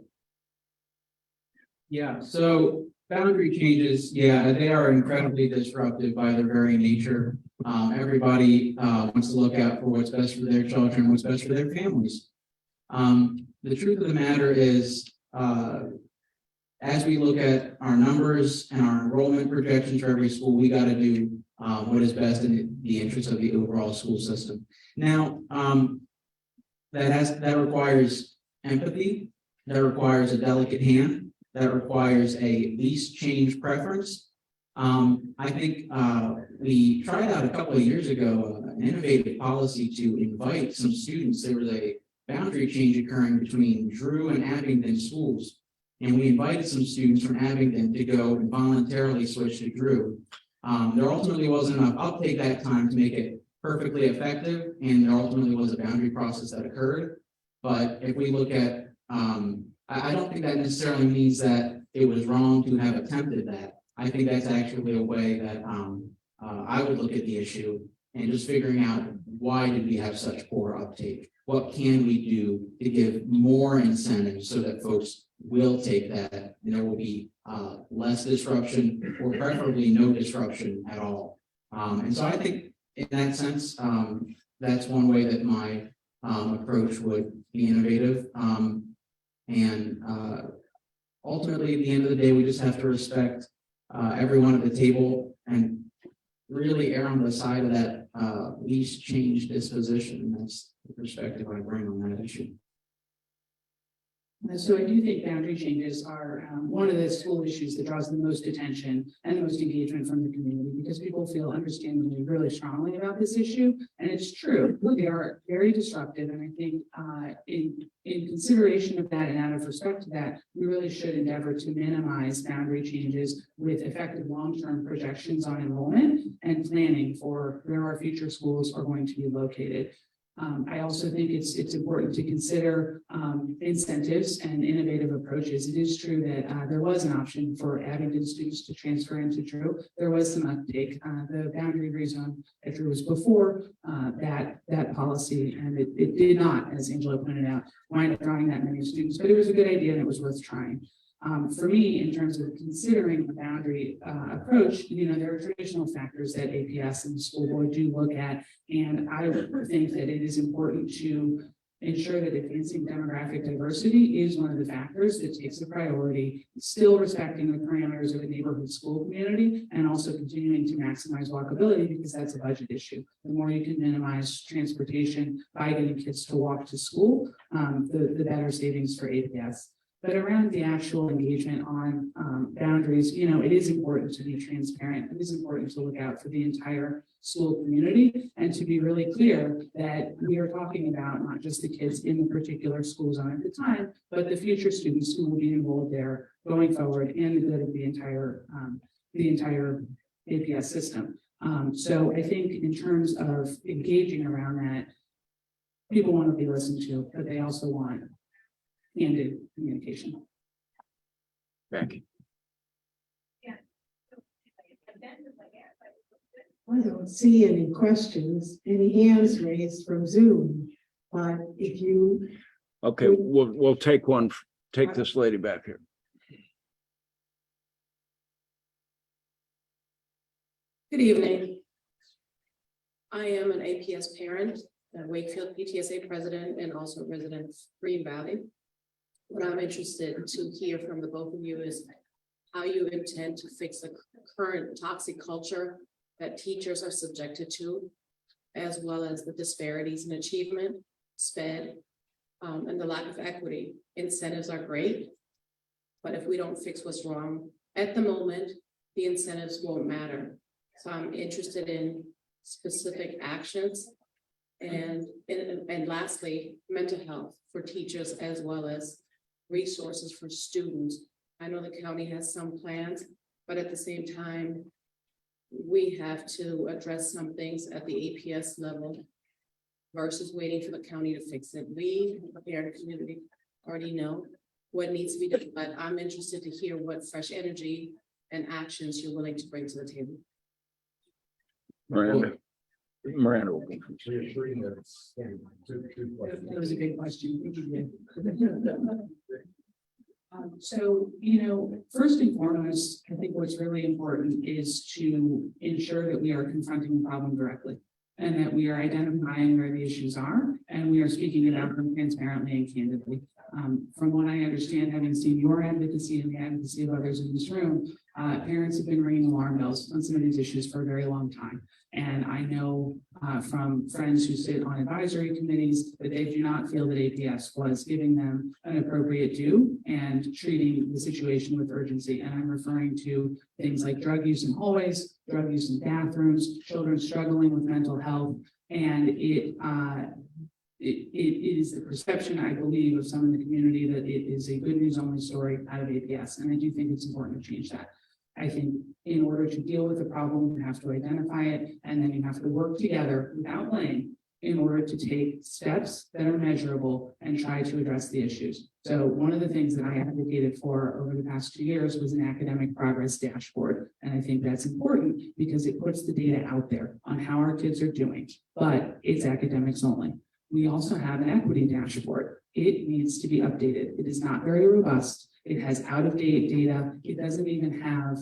Yeah, so boundary changes, yeah, they are incredibly disruptive by their very nature. Everybody wants to look out for what's best for their children, what's best for their families. The truth of the matter is, as we look at our numbers and our enrollment projections for every school, we got to do what is best in the interest of the overall school system. Now, that requires empathy, that requires a delicate hand, that requires a least change preference. I think we tried out a couple of years ago an innovative policy to invite some students. There was a boundary change occurring between Drew and Abingdon schools. And we invited some students from Abingdon to go and voluntarily switch to Drew. There ultimately wasn't enough uptake that time to make it perfectly effective, and there ultimately was a boundary process that occurred. But if we look at I don't think that necessarily means that it was wrong to have attempted that. I think that's actually a way that, I would look at the issue and just figuring out why did we have such poor uptake? What can we do to give more incentives so that folks will take that and there will be less disruption or preferably no disruption at all. And so I think in that sense, that's one way that my approach would be innovative. And ultimately, at the end of the day, we just have to respect everyone at the table and really err on the side of that least change disposition. And that's the perspective I bring on that issue. So I do think boundary changes are one of the school issues that draws the most attention and the most engagement from the community because people feel understandably really strongly about this issue. And it's true, they are very disruptive. And I think in consideration of that and out of respect to that, we really should endeavor to minimize boundary changes with effective long-term projections on enrollment and planning for where our future schools are going to be located. I also think it's important to consider incentives and innovative approaches. It is true that there was an option for Abington students to transfer into Drew. There was some uptake. The boundary rezone at Drew was before that policy, and it did not, as Angela pointed out, wind up drawing that many students. But it was a good idea, and it was worth trying. For me, in terms of considering a boundary approach, there are traditional factors that APS and the school board do look at, and I think that it is important to ensure that advancing demographic diversity is one of the factors that takes a priority, still respecting the parameters of a neighborhood school community, and also continuing to maximize walkability because that's a budget issue. The more you can minimize transportation by getting kids to walk to school, the better savings for APS. But around the actual engagement on boundaries, it is important to be transparent. It is important to look out for the entire school community and to be really clear that we are talking about not just the kids in the particular school zone at the time, but the future students who will be enrolled there going forward and the good of the entire APS system. So I think in terms of engaging around that, people want to be listened to, but they also want candid communication. Thank you. I don't see any questions, any hands raised from Zoom, but if you. Okay, we'll take one. Take this lady back here. Good evening. I am an APS parent, a Wakefield PTSA president, and also resident of Green Valley. What I'm interested to hear from the both of you is how you intend to fix the current toxic culture that teachers are subjected to, as well as the disparities in achievement, SPED, and the lack of equity. Incentives are great, but if we don't fix what's wrong at the moment, the incentives won't matter. So I'm interested in specific actions. And lastly, mental health for teachers as well as resources for students. I know the county has some plans, but at the same time, we have to address some things at the APS level versus waiting for the county to fix it. We, the parent community, already know what needs to be done, but I'm interested to hear what fresh energy and actions you're willing to bring to the table. Miranda. That was a good question. So, first and foremost, I think what's really important is to ensure that we are confronting the problem directly and that we are identifying where the issues are and we are speaking about them transparently and candidly. From what I understand, having seen your advocacy and the advocacy of others in this room, parents have been ringing alarm bells on some of these issues for a very long time. And I know from friends who sit on advisory committees that they do not feel that APS was giving them an appropriate due and treating the situation with urgency. And I'm referring to things like drug use in hallways, drug use in bathrooms, children struggling with mental health. And it is the perception, I believe, of some in the community that it is a good news only story out of APS. And I do think it's important to change that. I think in order to deal with the problem, you have to identify it, and then you have to work together without blame in order to take steps that are measurable and try to address the issues. So one of the things that I advocated for over the past 2 years was an academic progress dashboard. And I think that's important because it puts the data out there on how our kids are doing, but it's academics only. We also have an equity dashboard. It needs to be updated. It is not very robust. It has out-of-date data. It doesn't even have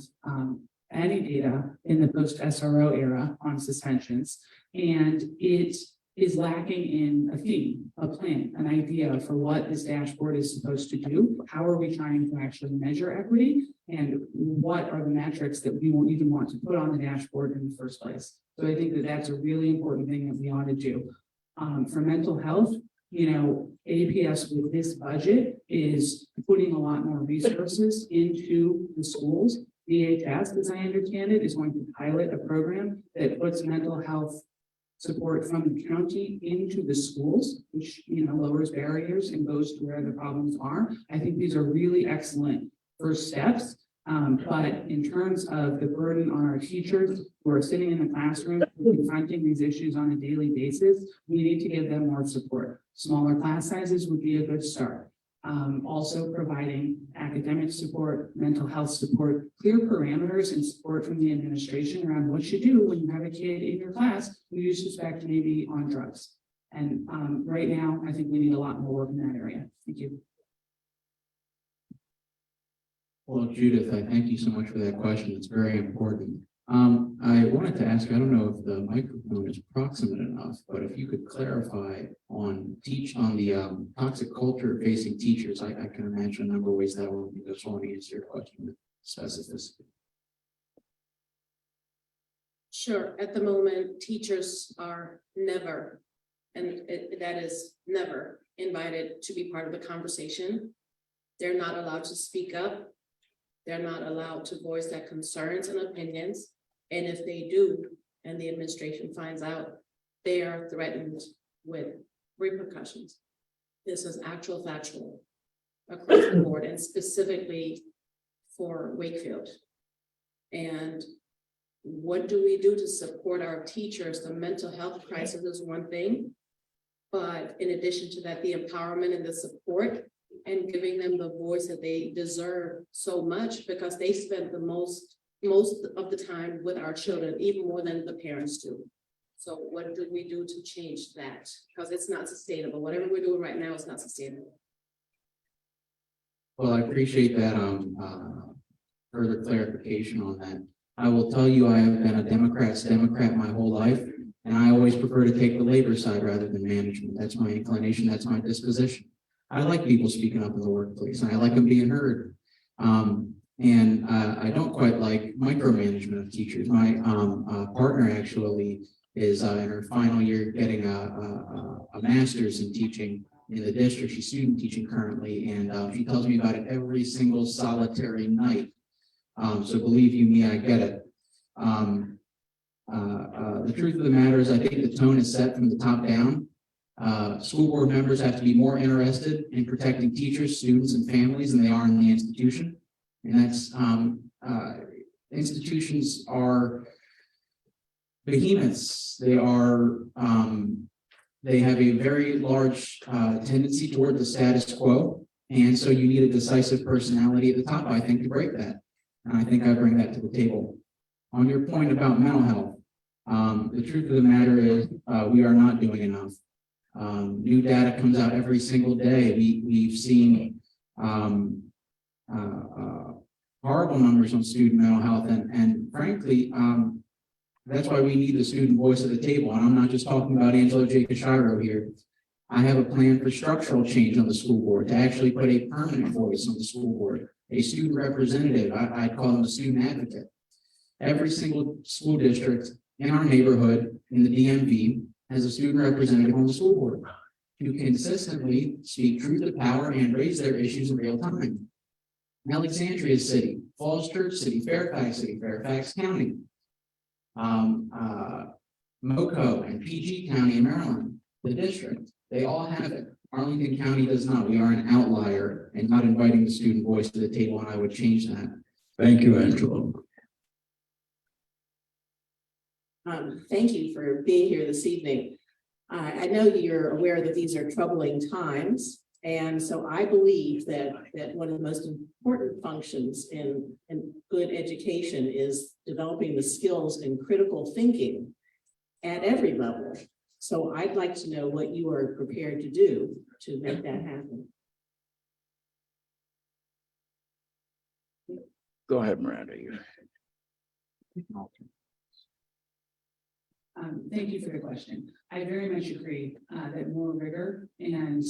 any data in the post-SRO era on suspensions. And it is lacking in a theme, a plan, an idea for what this dashboard is supposed to do. How are we trying to actually measure equity? And what are the metrics that we won't even want to put on the dashboard in the first place? So I think that that's a really important thing that we ought to do. For mental health, you know, APS with this budget is putting a lot more resources into the schools. DHS, as I understand it, is going to pilot a program that puts mental health support from the county into the schools, which, you know, lowers barriers and goes to where the problems are. I think these are really excellent first steps. But in terms of the burden on our teachers who are sitting in the classroom confronting these issues on a daily basis, we need to give them more support. Smaller class sizes would be a good start. Also providing academic support, mental health support, clear parameters and support from the administration around what you do when you have a kid in your class who you suspect may be on drugs. And right now, I think we need a lot more work in that area. Thank you. Well, Judith, I thank you so much for that question. It's very important. I wanted to ask, I don't know if the microphone is proximate enough, but if you could clarify on the toxic culture facing teachers. I can imagine a number of ways that will be. Just want to answer your question with specificity. Sure. At the moment, teachers are never, and that is never invited to be part of the conversation. They're not allowed to speak up. They're not allowed to voice their concerns and opinions. And if they do, and the administration finds out, they are threatened with repercussions. This is actual factual across the board and specifically for Wakefield. And what do we do to support our teachers? The mental health crisis is one thing, but in addition to that, the empowerment and the support and giving them the voice that they deserve so much, because they spend the most of the time with our children, even more than the parents do. So what do we do to change that? Because it's not sustainable. Whatever we're doing right now is not sustainable. Well, I appreciate that further clarification on that. I will tell you, I have been a Democrat my whole life, and I always prefer to take the labor side rather than management. That's my inclination. That's my disposition. I like people speaking up in the workplace, and I like them being heard. I don't quite like micromanagement of teachers. My partner actually is in her final year getting a master's in teaching in the district. She's student teaching currently, and she tells me about it every single solitary night. So believe you me, I get it. The truth of the matter is, I think the tone is set from the top down. School board members have to be more interested in protecting teachers, students, and families than they are in the institution. And that's institutions are behemoths. They are they have a very large tendency toward the status quo, and so you need a decisive personality at the top, I think, to break that. And I think I bring that to the table. On your point about mental health, the truth of the matter is we are not doing enough. New data comes out every single day. We've seen horrible numbers on student mental health, and frankly, that's why we need the student voice at the table. And I'm not just talking about Angelo Jacashiro here. I have a plan for structural change on the school board to actually put a permanent voice on the school board, a student representative. I'd call them a student advocate. Every single school district in our neighborhood in the DMV has a student representative on the school board who consistently speak truth to power and raise their issues in real time. Alexandria City, Falls Church City, Fairfax County, Moco and PG County in Maryland, the district, they all have it. Arlington County does not. We are an outlier and not inviting the student voice to the table, and I would change that. Thank you, Angelo. Thank you for being here this evening. I know you're aware that these are troubling times. And so I believe that one of the most important functions in good education is developing the skills in critical thinking at every level. So I'd like to know what you are prepared to do to make that happen. Go ahead, Miranda. Thank you for the question. I very much agree that more rigor and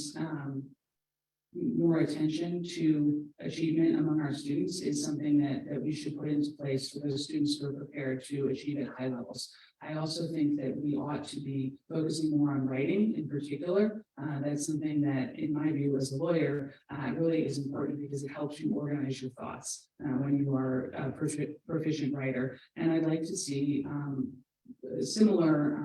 more attention to achievement among our students is something that we should put into place for those students who are prepared to achieve at high levels. I also think that we ought to be focusing more on writing in particular. That's something that, in my view as a lawyer, really is important because it helps you organize your thoughts when you are a proficient writer. And I'd like to see similar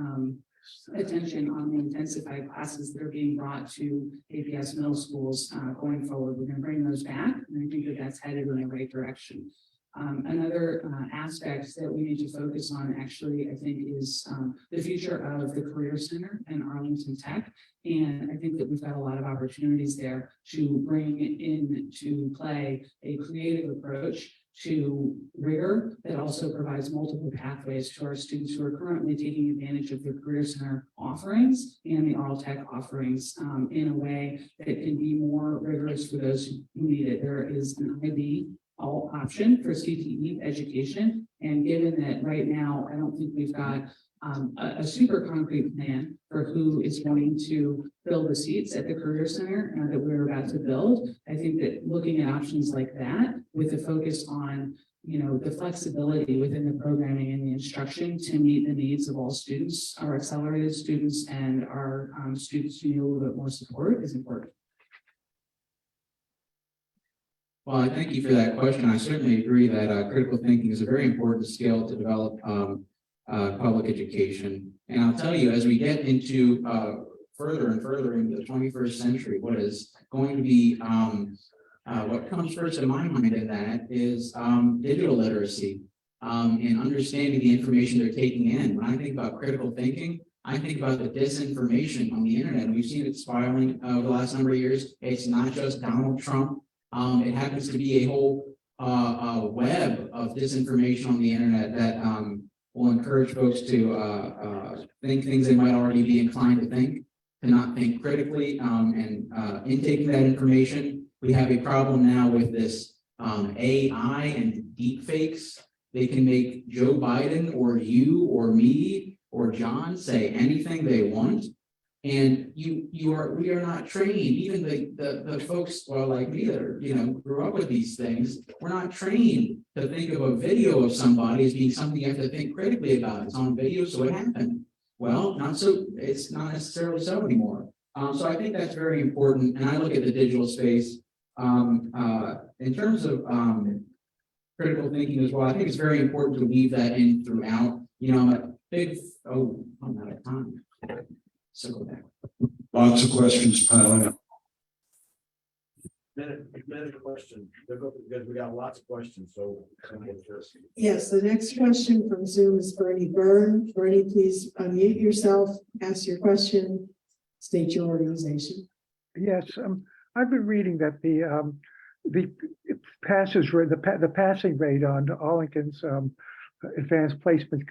attention on the intensified classes that are being brought to APS middle schools going forward. We're going to bring those back, and I think that that's headed in the right direction. Another aspect that we need to focus on actually, I think, is the future of the Career Center and Arlington Tech. And I think that we've got a lot of opportunities there to bring into play a creative approach to rigor that also provides multiple pathways to our students who are currently taking advantage of the Career Center offerings and the Arl Tech offerings in a way that can be more rigorous for those who need it. There is an IB all option for CTE education. And given that right now, I don't think we've got a super concrete plan for who is going to fill the seats at the Career Center that we're about to build. I think that looking at options like that with a focus on, the flexibility within the programming and the instruction to meet the needs of all students, our accelerated students and our students who need a little bit more support is important. Well, I thank you for that question. I certainly agree that critical thinking is a very important skill to develop public education. And I'll tell you, as we get into further and further into the 21st century, what is going to be, what comes first in my mind in that is digital literacy and understanding the information they're taking in. When I think about critical thinking, I think about the disinformation on the internet. We've seen it spiraling over the last number of years. It's not just Donald Trump. It happens to be a whole web of disinformation on the internet that will encourage folks to think things they might already be inclined to think, to not think critically, and in taking that information. We have a problem now with this AI and deep fakes. They can make Joe Biden or you or me or John say anything they want. And we are not trained, even the folks like me that are, grew up with these things, we're not trained to think of a video of somebody as being something you have to think critically about. It's on video, so it happened. Well, it's not necessarily so anymore. So I think that's very important. And I look at the digital space in terms of critical thinking as well. I think it's very important to weave that in throughout. I'm a big, I'm out of time. So Lots of questions piling up. Minute question, because we got lots of questions, so. Yes, the next question from Zoom is Bernie Byrne. Bernie, please unmute yourself, ask your question, state your organization. Yes, I've been reading that the passing rate on Arlington's advanced placement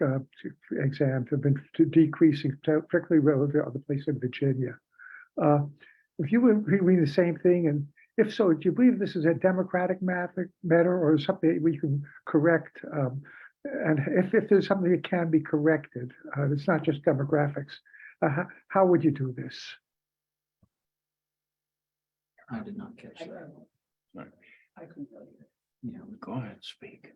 exams have been decreasing, particularly relative to other places in Virginia. If you would read the same thing, and if so, do you believe this is a democratic matter or something we can correct? And if there's something that can be corrected, it's not just demographics, how would you do this? I did not catch that. I couldn't tell you. Yeah, go ahead, speak.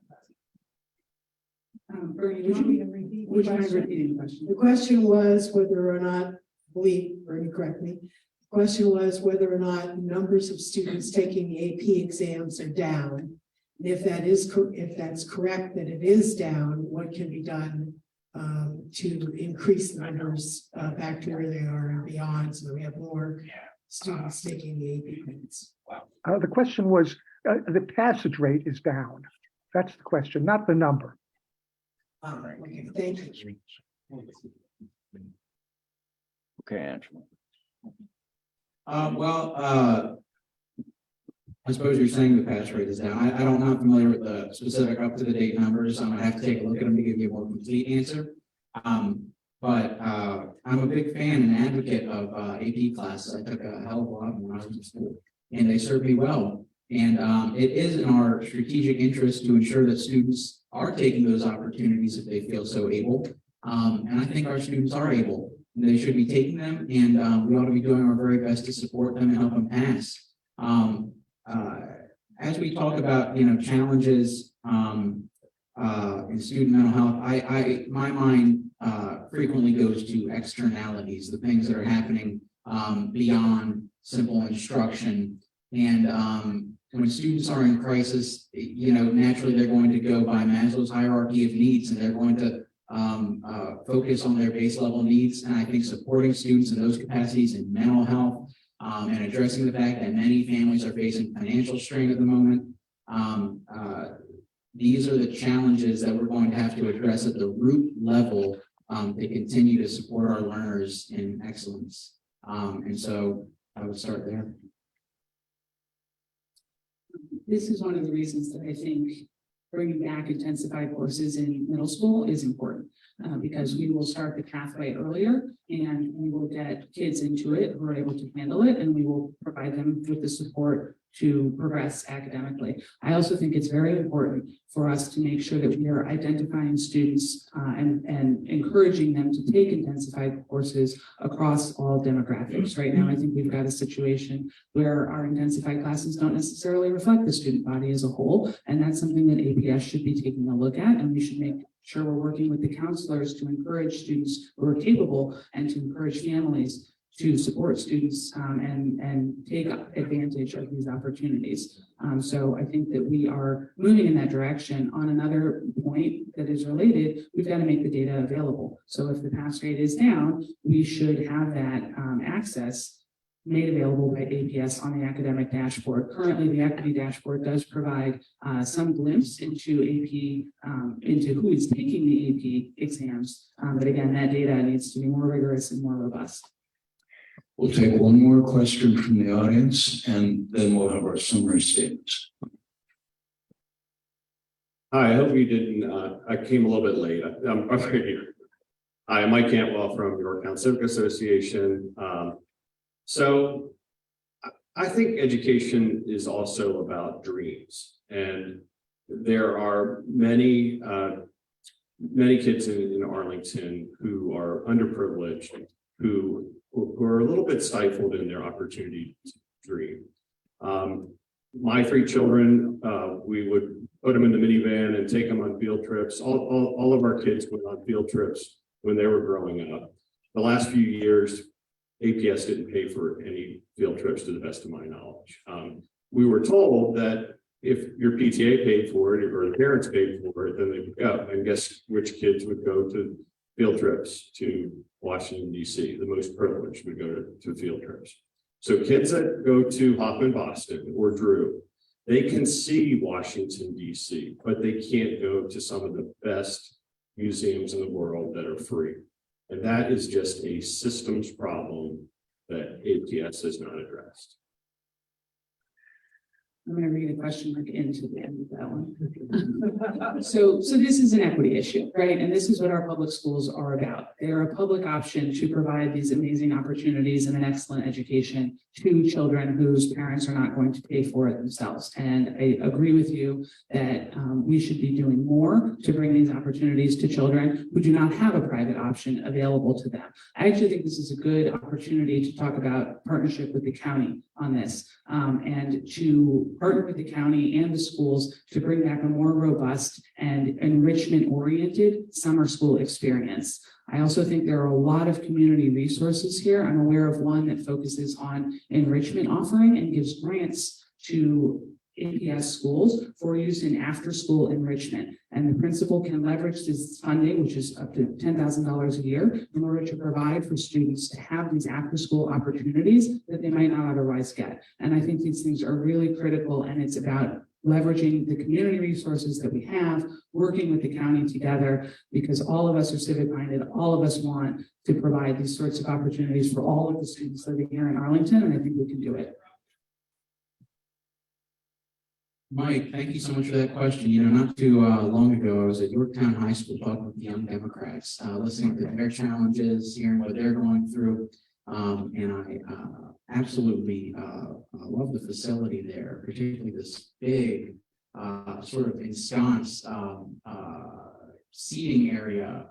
Bernie, would you repeat the question? The question was whether or not, Bernie, correct me. The question was whether or not numbers of students taking the AP exams are down. And if that's correct, that it is down, what can be done to increase the numbers back to where they are and beyond, so that we have more students taking the AP grades? The question was, the passage rate is down. That's the question, not the number. Okay, thank you. Okay, Angela. I suppose you're saying the pass rate is down. I'm not familiar with the specific up to the date numbers. I'm gonna have to take a look at them to give you a more complete answer. But I'm a big fan and advocate of AP classes. I took a hell of a lot when I was in school, and they served me well. And it is in our strategic interest to ensure that students are taking those opportunities if they feel so able. And I think our students are able. They should be taking them, and we ought to be doing our very best to support them and help them pass. As we talk about, challenges in student mental health, my mind frequently goes to externalities, the things that are happening beyond simple instruction. And when students are in crisis, naturally they're going to go by Maslow's hierarchy of needs, and they're going to focus on their base level needs. And I think supporting students in those capacities in mental health and addressing the fact that many families are facing financial strain at the moment. These are the challenges that we're going to have to address at the root level to continue to support our learners in excellence. And so I would start there. This is one of the reasons that I think bringing back intensified courses in middle school is important, because we will start the pathway earlier and we will get kids into it who are able to handle it, and we will provide them with the support to progress academically. I also think it's very important for us to make sure that we are identifying students and encouraging them to take intensified courses across all demographics. Right now, I think we've got a situation where our intensified classes don't necessarily reflect the student body as a whole, and that's something that APS should be taking a look at, and we should make sure we're working with the counselors to encourage students who are capable and to encourage families to support students and take advantage of these opportunities. So I think that we are moving in that direction. On another point that is related, we've got to make the data available. So if the pass rate is down, we should have that access made available by APS on the academic dashboard. Currently, the equity dashboard does provide some glimpse into into who is taking the AP exams. But again, that data needs to be more rigorous and more robust. We'll take one more question from the audience, and then we'll have our summary statements. Hi, I hope you didn't, I came a little bit late. I'm right here. Hi, I'm Mike Cantwell from Yorktown Civic Association. So I think education is also about dreams, and there are many kids in Arlington who are underprivileged, who are a little bit stifled in their opportunity to dream. My three children, we would put them in the minivan and take them on field trips. All of our kids went on field trips when they were growing up. The last few years, APS didn't pay for any field trips to the best of my knowledge. We were told that if your PTA paid for it or the parents paid for it, then they would go. And guess which kids would go to field trips to Washington, D.C. The most privileged would go to field trips. So kids that go to Hoffman Boston or Drew, they can see Washington, D.C., but they can't go to some of the best museums in the world that are free. And that is just a systems problem that APS has not addressed. I'm going to read a question mark into the end of that one. So this is an equity issue, right? And this is what our public schools are about. They are a public option to provide these amazing opportunities and an excellent education to children whose parents are not going to pay for it themselves. And I agree with you that we should be doing more to bring these opportunities to children who do not have a private option available to them. I actually think this is a good opportunity to talk about partnership with the county on this, and to partner with the county and the schools to bring back a more robust and enrichment-oriented summer school experience. I also think there are a lot of community resources here. I'm aware of one that focuses on enrichment offering and gives grants to APS schools for use in after-school enrichment. And the principal can leverage this funding, which is up to $10,000 a year, in order to provide for students to have these after-school opportunities that they might not otherwise get. And I think these things are really critical, and it's about leveraging the community resources that we have, working with the county together, because all of us are civic minded, all of us want to provide these sorts of opportunities for all of the students living here in Arlington, and I think we can do it. Mike, thank you so much for that question. You know, not too long ago, I was at Yorktown High School talking with the Young Democrats, listening to their challenges, hearing what they're going through. And I absolutely love the facility there, particularly this big sort of ensconced seating area,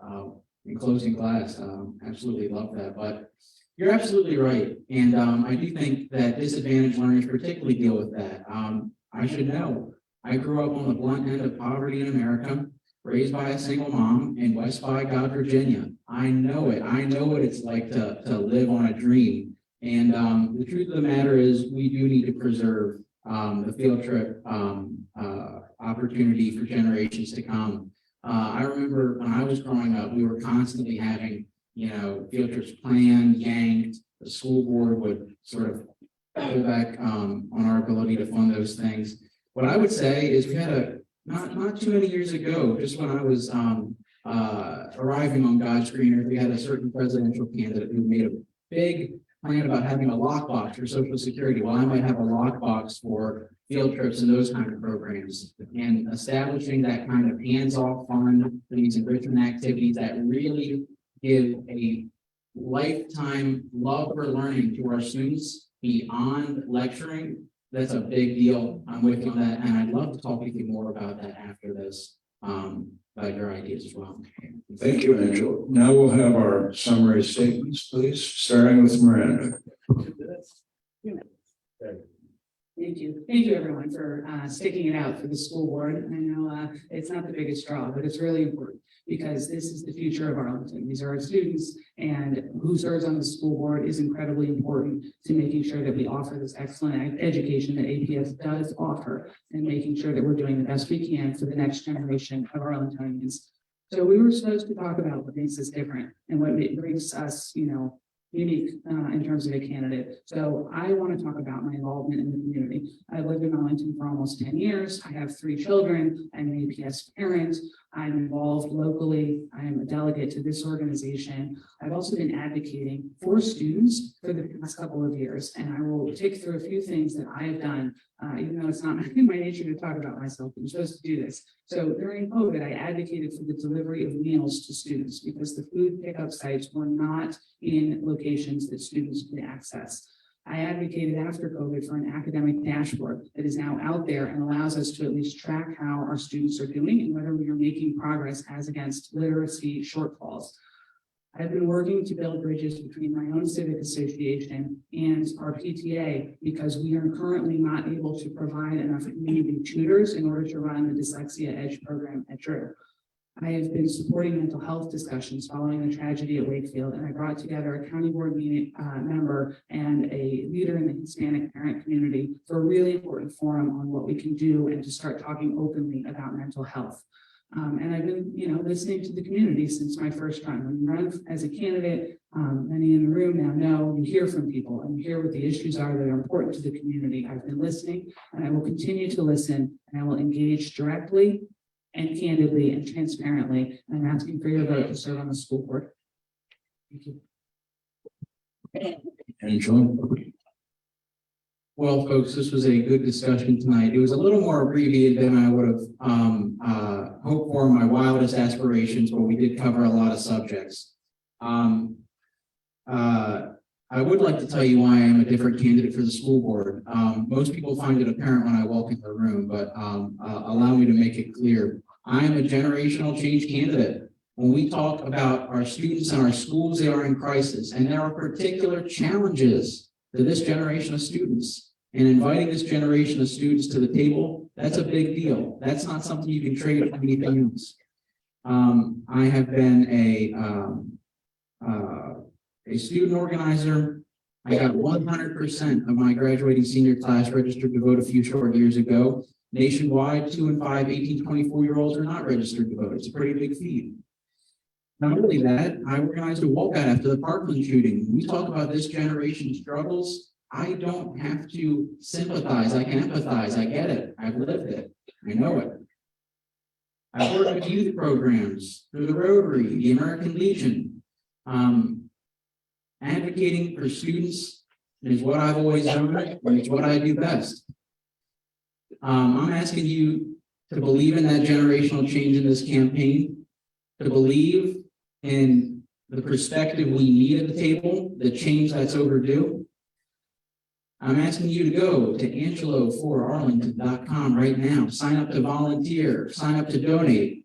enclosing glass. Absolutely love that. But you're absolutely right. And I do think that disadvantaged learners particularly deal with that. I should know. I grew up on the blunt end of poverty in America, raised by a single mom in West Bygod, Virginia. I know it. I know what it's like to live on a dream. And the truth of the matter is we do need to preserve the field trip opportunity for generations to come. I remember when I was growing up, we were constantly having, you know, field trips planned, yanked. The school board would sort of pull back on our ability to fund those things. What I would say is we had not too many years ago, just when I was arriving on God's green earth, we had a certain presidential candidate who made a big plan about having a lockbox for Social Security. Well, I might have a lockbox for field trips and those kind of programs, and establishing that kind of hands-off fund for these enrichment activities that really give a lifetime love for learning to our students beyond lecturing. That's a big deal. I'm with you on that, and I'd love to talk with you more about that after this, about your ideas as well. Thank you, Angela. Now we'll have our summary statements, please, starting with Miranda. Thank you. Thank you, everyone, for sticking it out for the school board. I know it's not the biggest draw, but it's really important because this is the future of Arlington. These are our students, and who serves on the school board is incredibly important to making sure that we offer this excellent education that APS does offer, and making sure that we're doing the best we can for the next generation of Arlingtonians. So we were supposed to talk about what makes us different and what brings us, you know, unique in terms of a candidate. So I want to talk about my involvement in the community. I've lived in Arlington for almost 10 years. I have 3 children. I'm an APS parent. I'm involved locally. I am a delegate to this organization. I've also been advocating for students for the past couple of years, and I will take through a few things that I have done, even though it's not my nature to talk about myself. I'm supposed to do this. So during COVID, I advocated for the delivery of meals to students because the food pickup sites were not in locations that students could access. I advocated after COVID for an academic dashboard that is now out there and allows us to at least track how our students are doing and whether we are making progress as against literacy shortfalls. I've been working to build bridges between my own civic association and our PTA because we are currently not able to provide enough community tutors in order to run the Dyslexia Edge program at Drew. I have been supporting mental health discussions following the tragedy at Wakefield, and I brought together a county board meeting member and a leader in the Hispanic parent community for a really important forum on what we can do and to start talking openly about mental health. And I've been, you know, listening to the community since my first run. When you run as a candidate, many in the room now know you hear from people and you hear what the issues are that are important to the community. I've been listening, and I will continue to listen, and I will engage directly and candidly and transparently. And I'm asking for your vote to serve on the school board. Thank you. Angela. Well, folks, this was a good discussion tonight. It was a little more abbreviated than I would have hoped for in my wildest aspirations, but we did cover a lot of subjects. I would like to tell you why I am a different candidate for the school board. Most people find it apparent when I walk in the room, but allow me to make it clear. I am a generational change candidate. When we talk about our students and our schools, they are in crisis, and there are particular challenges to this generation of students. And inviting this generation of students to the table, that's a big deal. That's not something you can trade for anything else. I have been a student organizer. I got 100% of my graduating senior class registered to vote a few short years ago. Nationwide, 2 and 5, 18, 24-year-olds are not registered to vote. It's a pretty big feat. Not only that, I organized a walkout after the Parkland shooting. When we talk about this generation's struggles, I don't have to sympathize. I can empathize. I get it. I've lived it. I know it. I've worked with youth programs through the Rotary, the American Legion. Advocating for students is what I've always done, and it's what I do best. I'm asking you to believe in that generational change in this campaign, to believe in the perspective we need at the table, the change that's overdue. I'm asking you to go to angelo4arlington.com right now. Sign up to volunteer, sign up to donate.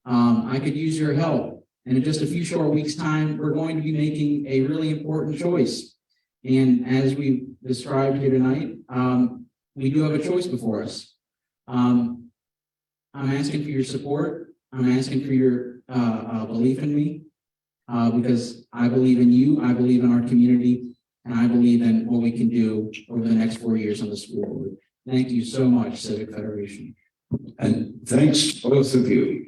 I could use your help. And in just a few short weeks' time, we're going to be making a really important choice. And as we described here tonight, we do have a choice before us. I'm asking for your support. I'm asking for your belief in me, because I believe in you, I believe in our community, and I believe in what we can do over the next 4 years on the school board. Thank you so much, Civic Federation. And thanks to both of you.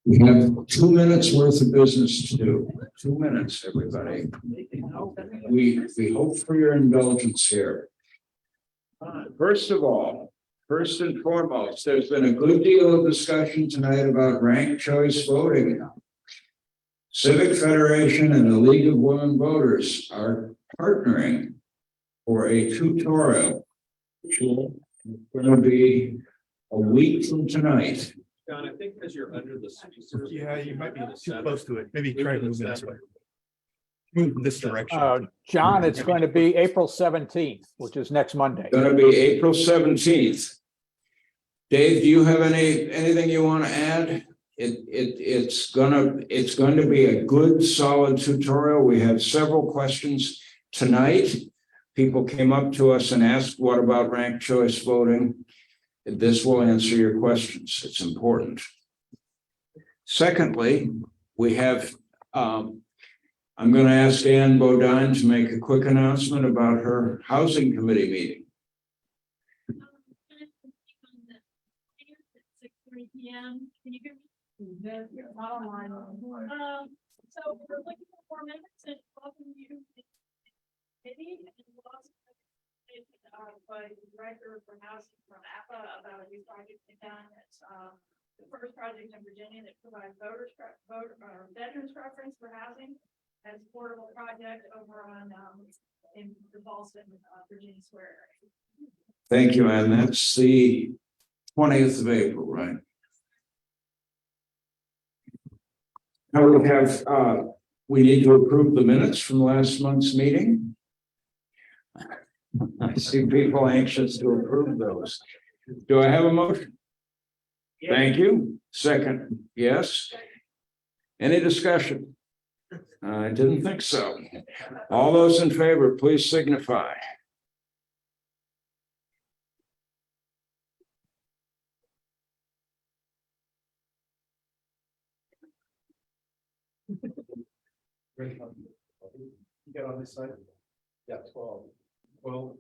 We have 2 minutes worth of business to do. 2 minutes, everybody. We hope for your indulgence here. First of all, first and foremost, there's been a good deal of discussion tonight about ranked choice voting. Civic Federation and the League of Women Voters are partnering for a tutorial, which will going to be a week from tonight. John, I think because you're under the. Yeah, you might be too close to it. Maybe try to move this way. Move in this direction. John, it's going to be April 17th, which is next Monday. Going to be April 17th. Dave, do you have anything you want to add? It's going to be a good, solid tutorial. We have several questions tonight. People came up to us and asked, what about ranked choice voting? This will answer your questions. It's important. Secondly, we have, I'm going to ask Ann Bodine to make a quick announcement about her housing committee meeting. 6:30 p.m. Can you hear me? You're not online. So we're looking for 4 minutes and welcome you to the committee, and we'll also by the director for housing from APA about a new project they've done. It's the first project in Virginia that provides veterans preference for housing as affordable project over on in the Boston, Virginia Square area. Thank you, Ann. That's the 20th of April, right? Now we have, we need to approve the minutes from last month's meeting. I see people anxious to approve those. Do I have a motion? Yeah. Thank you. Second, yes. Any discussion? I didn't think so. All those in favor, please signify. You get on this side? Yeah, 12. Well,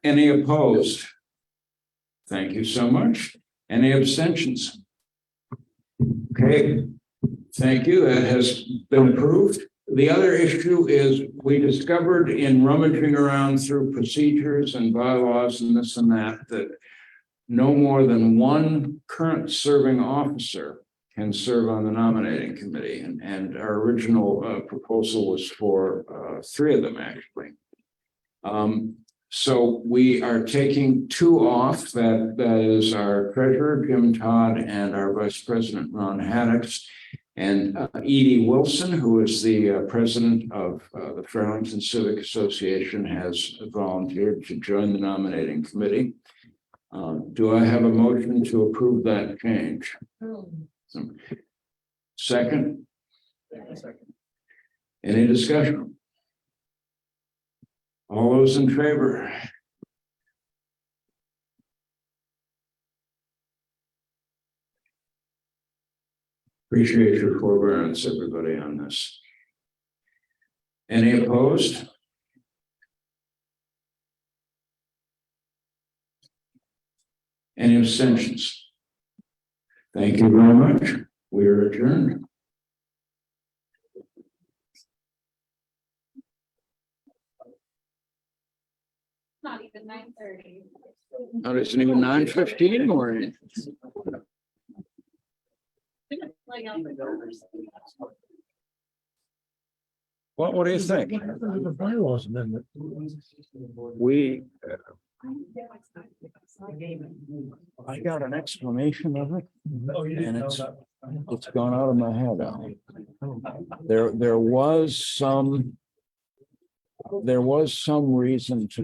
Any opposed? Thank you so much. Any abstentions? Okay, thank you. That has been approved. The other issue is we discovered in rummaging around through procedures and bylaws and this and that, that no more than one current serving officer can serve on the nominating committee. And our original proposal was for 3 of them, actually. So we are taking 2 off. That is our treasurer, Jim Todd, and our vice president, Ron Haddix, and Edie Wilson, who is the president of the Arlington Civic Association, has volunteered to join the nominating committee. Do I have a motion to approve that change? Second? Any discussion? All those in favor? Appreciate your forbearance, everybody, on this. Any opposed? Any abstentions? Thank you very much. We're adjourned. Not even 9:30. It isn't even 9:15 or. What do you think? The bylaws amendment. We. I got an explanation of it. And it's gone out of my head now. There was some reason to